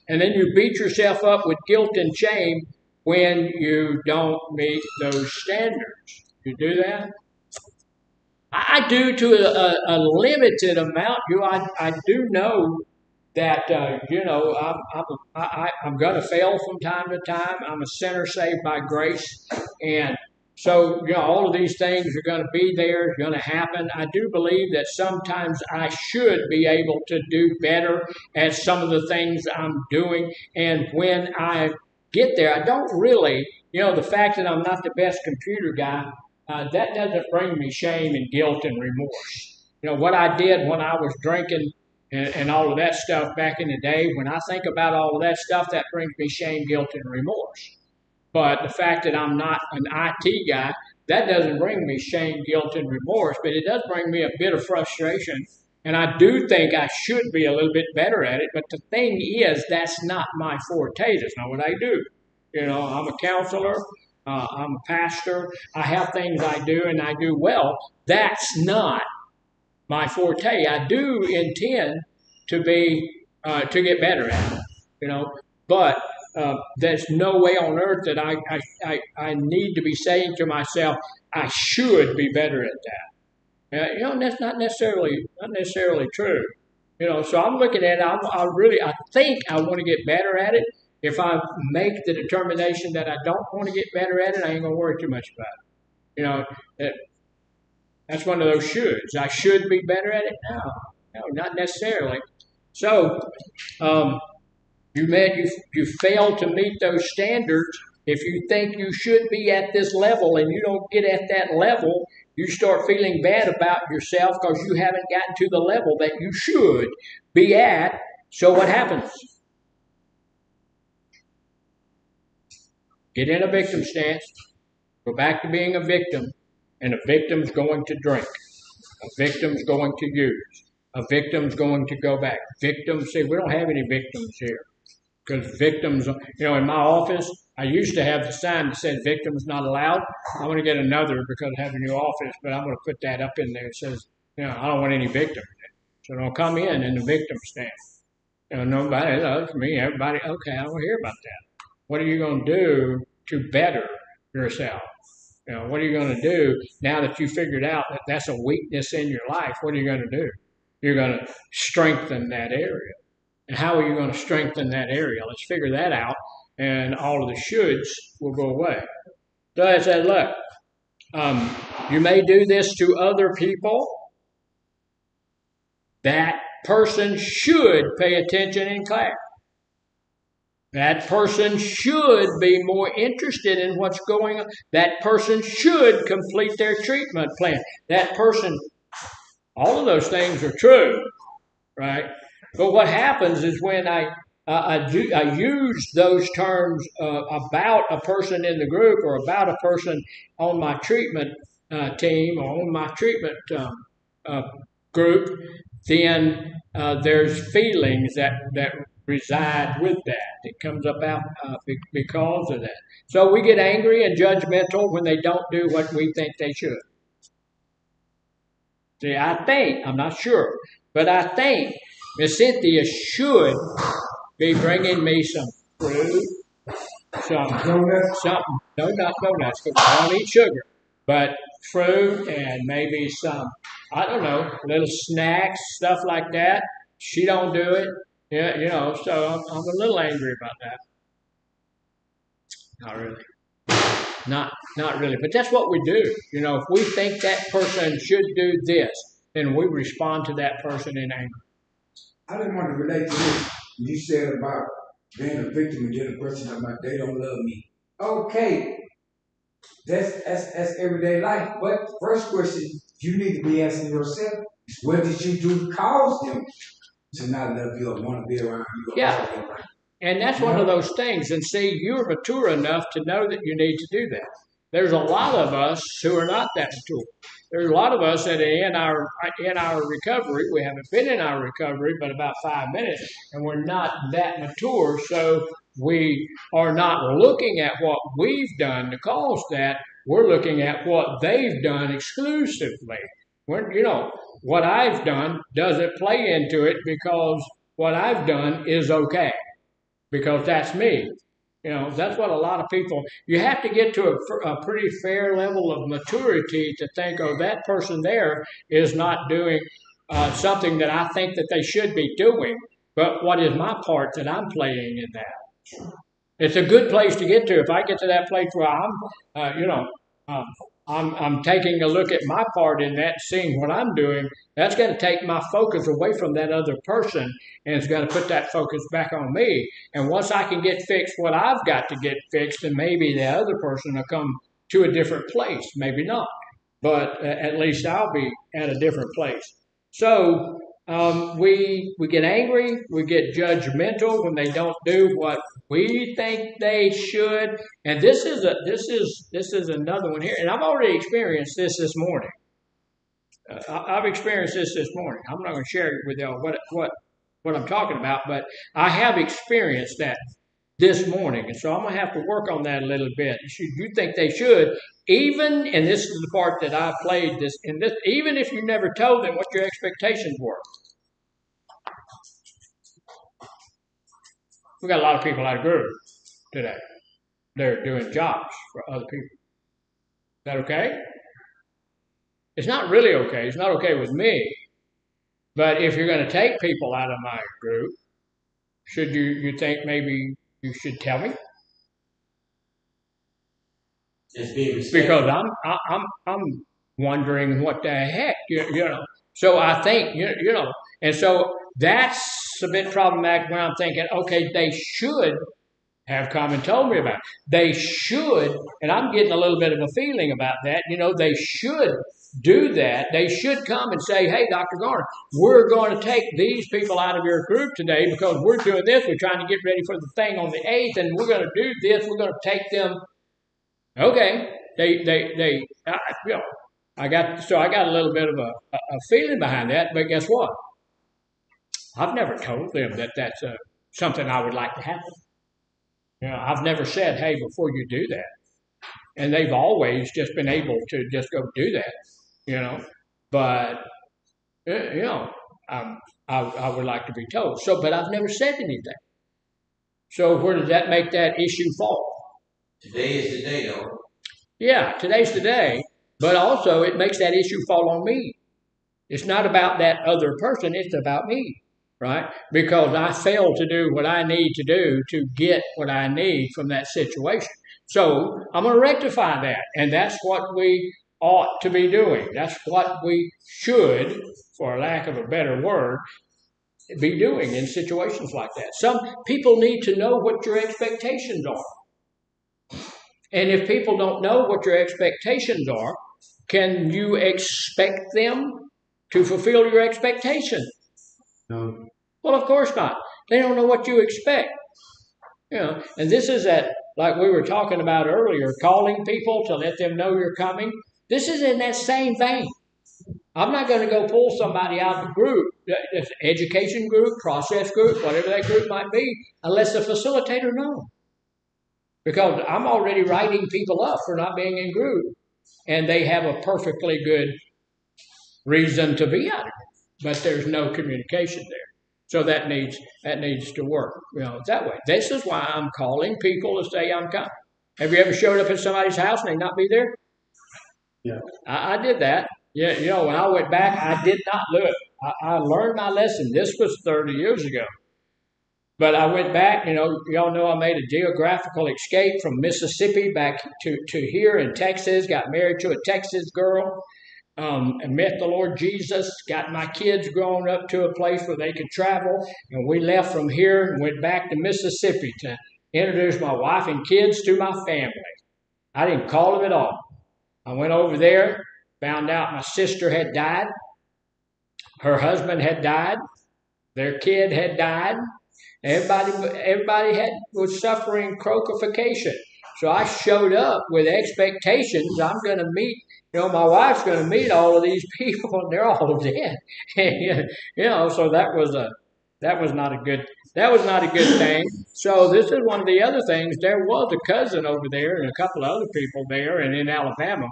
and then you beat yourself up with guilt and shame when you don't meet those standards. You do that? I do to a limited amount. I do know that I'm going to fail from time to time. I'm a sinner saved by grace, and so all of these things are going to be there, going to happen. I do believe that sometimes I should be able to do better at some of the things I'm doing, and when I get there, I don't really, the fact that I'm not the best computer guy. That doesn't bring me shame and guilt and remorse. What I did when I was drinking and all of that stuff back in the day, when I think about all of that stuff, that brings me shame, guilt, and remorse. But the fact that I'm not an IT guy, that doesn't bring me shame, guilt, and remorse, but it does bring me a bit of frustration. And I do think I should be a little bit better at it. But the thing is, that's not my forte. That's not what I do. I'm a counselor. I'm a pastor. I have things I do, and I do well. That's not my forte. I do intend to get better at it, but there's no way on earth that I need to be saying to myself, I should be better at that. That's not necessarily true. So I'm looking at it. I think I want to get better at it. If I make the determination that I don't want to get better at it, I ain't gonna worry too much about it. That's one of those shoulds. I should be better at it. No, not necessarily. So you fail to meet those standards. If you think you should be at this level and you don't get at that level, you start feeling bad about yourself because you haven't gotten to the level that you should be at. So what happens? Get in a victim stance, go back to being a victim, and a victim's going to drink. A victim's going to use. A victim's going to go back. Victims, see, we don't have any victims here. Because victims, in my office, I used to have the sign that said victims not allowed. I'm going to get another because I have a new office, but I'm going to put that up in there. It says, I don't want any victims. So don't come in the victim stance. Nobody loves me. Everybody, okay, I don't hear about that. What are you going to do to better yourself? What are you going to do now that you figured out that that's a weakness in your life? What are you going to do? You're going to strengthen that area. And how are you going to strengthen that area? Let's figure that out, and all of the shoulds will go away. So I said, look, you may do this to other people. That person should pay attention in class. That person should be more interested in what's going on. That person should complete their treatment plan. That person, all of those things are true, right? But what happens is when I use those terms about a person in the group or about a person on my treatment team or on my treatment group, then there's feelings that reside with that. It comes about because of that. So we get angry and judgmental when they don't do what we think they should. See, I'm not sure, but I think Miss Cynthia should be bringing me some fruit, no, not donuts, because I don't eat sugar, but fruit and maybe some, I don't know, little snacks, stuff like that. She don't do it. Yeah, so I'm a little angry about that. Not really. Not really. But that's what we do. If we think that person should do this, then we respond to that person in anger. I didn't want to relate to this. You said about being a victim and then a person about they don't love me. Okay. That's everyday life. But first question you need to be asking yourself, what did you do to cause them to not love you or want to be around you? Yeah. And that's one of those things. And see, you're mature enough to know that you need to do that. There's a lot of us who are not that mature. There's a lot of us that are in our recovery. We haven't been in our recovery but about 5 minutes, and we're not that mature. So we are not looking at what we've done to cause that. We're looking at what they've done exclusively. What I've done doesn't play into it because what I've done is okay. because that's me. That's what a lot of people, you have to get to a pretty fair level of maturity to think, oh, that person there is not doing something that I think that they should be doing. But what is my part that I'm playing in that? It's a good place to get to. If I get to that place where um, I'm taking a look at my part in that, seeing what I'm doing, that's going to take my focus away from that other person, and it's going to put that focus back on me. And once I can get fixed what I've got to get fixed, then maybe the other person will come to a different place. Maybe not, but at least I'll be at a different place. So we get angry, we get judgmental when they don't do what we think they should. And this is another one here, and I've already experienced this morning. I've experienced this morning. I'm not going to share with y'all what I'm talking about, but I have experienced that this morning, and so I'm going to have to work on that a little bit. You think they should, even, and this is the part that I played this in this, even if you never told them what your expectations were. We got a lot of people out of group today. They're doing jobs for other people. Is that okay? It's not really okay. It's not okay with me. But if you're going to take people out of my group, should you think maybe you should tell me? Just be respectful. Because I'm wondering what the heck, So I think, and so that's a bit problematic when I'm thinking, okay, they should have come and told me about it. They should, and I'm getting a little bit of a feeling about that, they should do that. They should come and say, hey, Dr. Garner, we're going to take these people out of your group today because we're doing this. We're trying to get ready for the thing on the 8th, and we're going to do this. We're going to take them. Okay. I got a little bit of a feeling behind that, but guess what? I've never told them that that's something I would like to happen. I've never said, hey, before you do that. And they've always just been able to just go do that, But, I would like to be told. So, but I've never said anything. So where does that make that issue fall? Today is the day, though. Yeah, today's the day. But also it makes that issue fall on me. It's not about that other person. It's about me. Right? Because I failed to do what I need to do to get what I need from that situation. So I'm going to rectify that. And that's what we ought to be doing. That's what we should, for lack of a better word, be doing in situations like that. Some people need to know what your expectations are. And if people don't know what your expectations are, can you expect them to fulfill your expectations? No. Well, of course not. They don't know what you expect. And this is like we were talking about earlier, calling people to let them know you're coming. This is in that same vein. I'm not going to go pull somebody out of the group, education group, process group, whatever that group might be, unless the facilitator knows. Because I'm already writing people up for not being in group. And they have a perfectly good reason to be out of it. But there's no communication there. So that needs to work, that way. This is why I'm calling people to say I'm coming. Have you ever showed up at somebody's house and they not be there? Yeah. I did that. Yeah, when I went back, I did not look. I learned my lesson. This was 30 years ago. But I went back, y'all know I made a geographical escape from Mississippi back to here in Texas, got married to a Texas girl. And met the Lord Jesus, got my kids grown up to a place where they could travel, and we left from here and went back to Mississippi to introduce my wife and kids to my family. I didn't call them at all. I went over there, found out my sister had died, her husband had died, their kid had died, everybody was suffering croakification. So I showed up with expectations. I'm going to meet, my wife's going to meet all of these people, and they're all dead. So that was not a good thing. So this is one of the other things. There was a cousin over there and a couple of other people there and in Alabama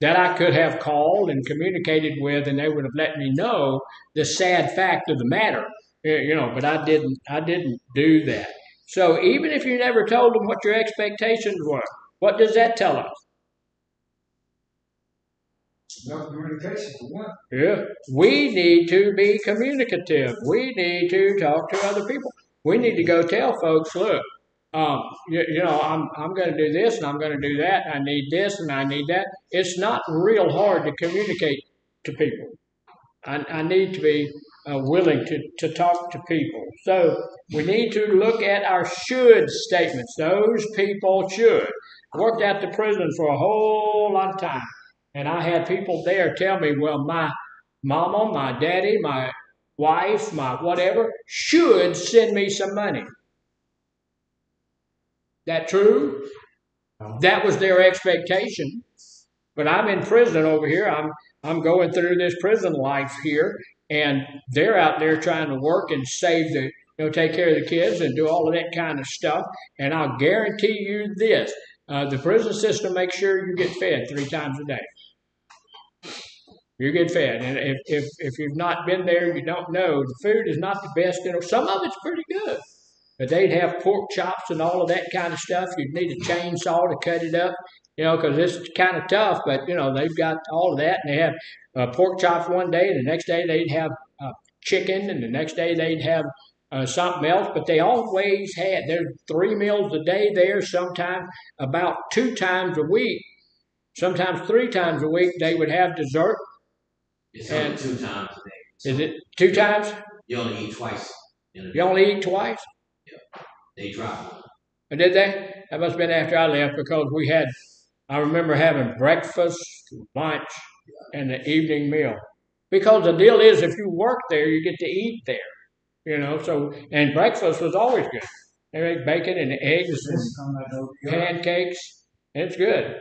that I could have called and communicated with, and they would have let me know the sad fact of the matter. But I didn't do that. So even if you never told them what your expectations were, what does that tell us? No communication for one. Yeah, we need to be communicative. We need to talk to other people. We need to go tell folks, look, I'm going to do this and I'm going to do that. I need this and I need that. It's not real hard to communicate to people. I need to be willing to talk to people. So we need to look at our should statements. Those people should. I worked at the prison for a whole lot of time. And I had people there tell me, well, my mama, my daddy, my wife, my whatever, should send me some money. That true? That was their expectation. But I'm in prison over here. I'm going through this prison life here, and they're out there trying to work and save take care of the kids and do all of that kind of stuff. And I'll guarantee you this: the prison system makes sure you get fed 3 times a day. You get fed, and if you've not been there, you don't know. The food is not the best. Some of it's pretty good. But they'd have pork chops and all of that kind of stuff. You'd need a chainsaw to cut it up, because it's kind of tough. But, they've got all of that. And they have pork chops one day, and the next day they'd have chicken, and the next day they'd have something else. But they always had, there's 3 meals a day there, sometimes about 2 times a week. Sometimes 3 times a week they would have dessert. It's only 2 times a day. So is it 2 times? You only eat twice. You only eat twice? They drop. Did they? That must have been after I left because I remember having breakfast, lunch, and the evening meal. Because the deal is if you work there, you get to eat there. And breakfast was always good. They make bacon and eggs and pancakes. And it's good.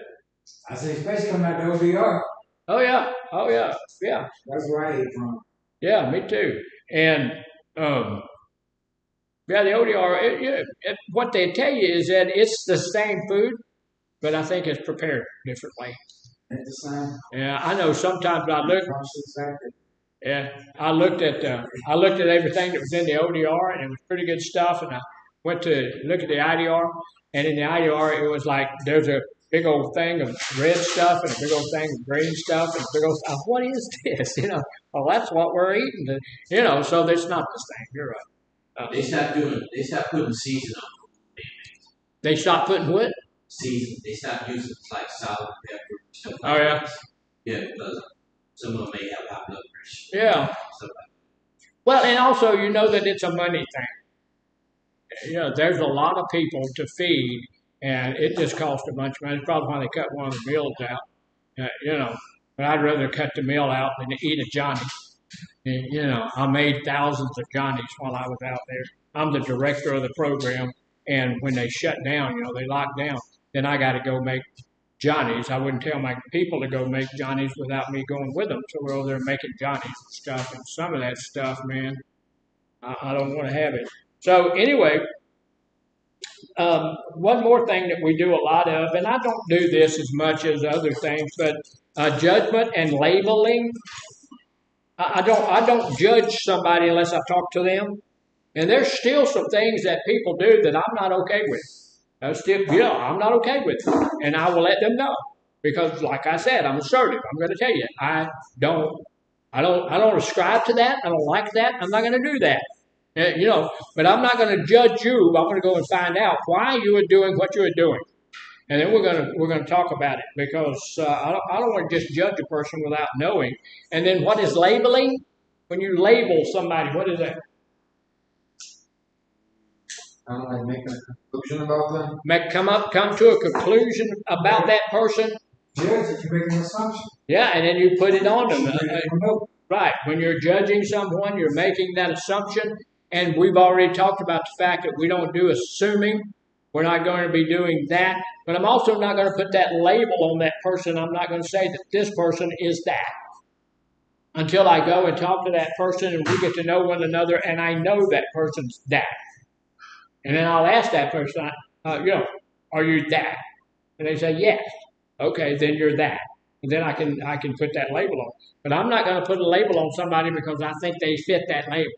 I say, especially coming out the ODR. Oh, yeah. Oh, yeah. Yeah. That's where I ate from. Yeah, me too. And, the ODR, what they tell you is that it's the same food, but I think it's prepared differently. It's the same. Yeah, I know sometimes I look. Yeah, I looked at everything that was in the ODR, and it was pretty good stuff. And I went to look at the IDR, and in the IDR, it was like there's a big old thing of red stuff and a big old thing of green stuff and a big old stuff. What is this? Well, that's what we're eating. So it's not the same. You're right. They stopped putting season on. They stopped putting what? Season. They stopped using like salt, pepper, stuff like Oh, yeah? that. Yeah, because some of them may have high blood pressure. Yeah. Stuff like that. Well, and also that it's a money thing. There's a lot of people to feed, and it just costs a bunch of money. It's probably why they cut one of the meals out. But I'd rather cut the meal out than to eat a Johnny. And, I made thousands of Johnnies while I was out there. I'm the director of the program, and when they shut down, they locked down, then I got to go make Johnnies. I wouldn't tell my people to go make Johnnies without me going with them. So we're over there making Johnnies and stuff, and some of that stuff, man, I don't want to have it. So anyway, one more thing that we do a lot of, and I don't do this as much as other things, but judgment and labeling. I don't judge somebody unless I talk to them. And there's still some things that people do that I'm not okay with. I'm not okay with it. And I will let them know. Because like I said, I'm assertive. I'm going to tell you, I don't ascribe to that. I don't like that. I'm not going to do that. But I'm not going to judge you. I'm going to go and find out why you are doing what you are doing. And then we're going to talk about it because I don't want to just judge a person without knowing. And then what is labeling? When you label somebody, what is that? Like making a conclusion about them. Come to a conclusion about that person. Judge, you make an assumption. Yeah, and then you put it on them. Right. When you're judging someone, you're making that assumption. And we've already talked about the fact that we don't do assuming. We're not going to be doing that. But I'm also not going to put that label on that person. I'm not going to say that this person is that. Until I go and talk to that person and we get to know one another and I know that person's that. And then I'll ask that person, are you that? And they say, yes. Okay, then you're that. And then I can put that label on. But I'm not going to put a label on somebody because I think they fit that label.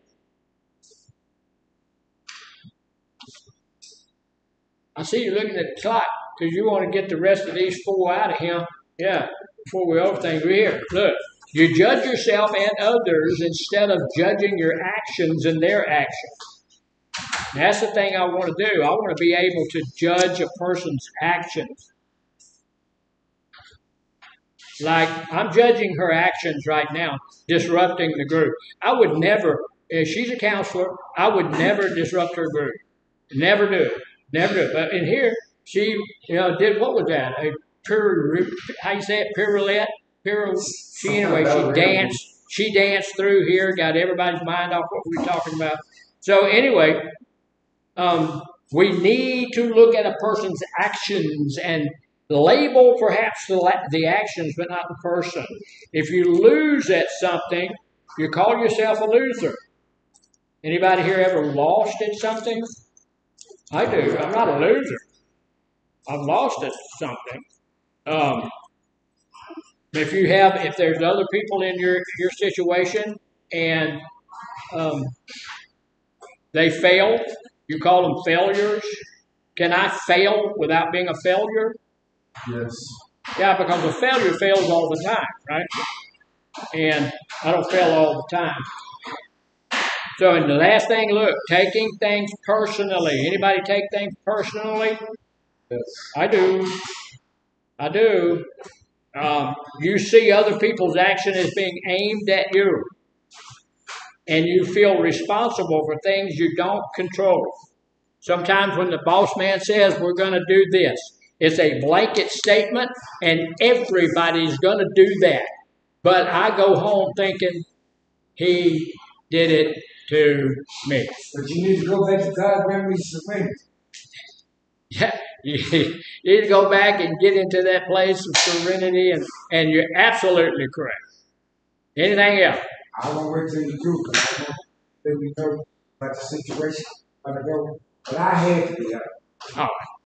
I see you looking at the clock because you want to get the rest of these 4 out of him. Yeah, before we overthink here. Look, you judge yourself and others instead of judging your actions and their actions. That's the thing I want to do. I want to be able to judge a person's actions. Like, I'm judging her actions right now, disrupting the group. I would never, if she's a counselor, I would never disrupt her group. Never do it. Never do it. But in here, she, did, what was that? A how you say it? Pirouette? She danced through here, got everybody's mind off what we were talking about. So anyway, we need to look at a person's actions and label perhaps the actions, but not the person. If you lose at something, you call yourself a loser. Anybody here ever lost at something? I do. I'm not a loser. I've lost at something. If there's other people in your situation and they failed, you call them failures. Can I fail without being a failure? Yes. Yeah, because a failure fails all the time, right? And I don't fail all the time. So, and the last thing, look, taking things personally. Anybody take things personally? Yes. I do. You see other people's action as being aimed at you. And you feel responsible for things you don't control. Sometimes when the boss man says, we're going to do this, it's a blanket statement, and everybody's going to do that. But I go home thinking, he did it to me. But you need to go back to God's memories of surrender. Yeah, you need to go back and get into that place of serenity, and you're absolutely correct. Anything else? I won't wait till you do, because I don't really know about the situation. But I had to be out. All right.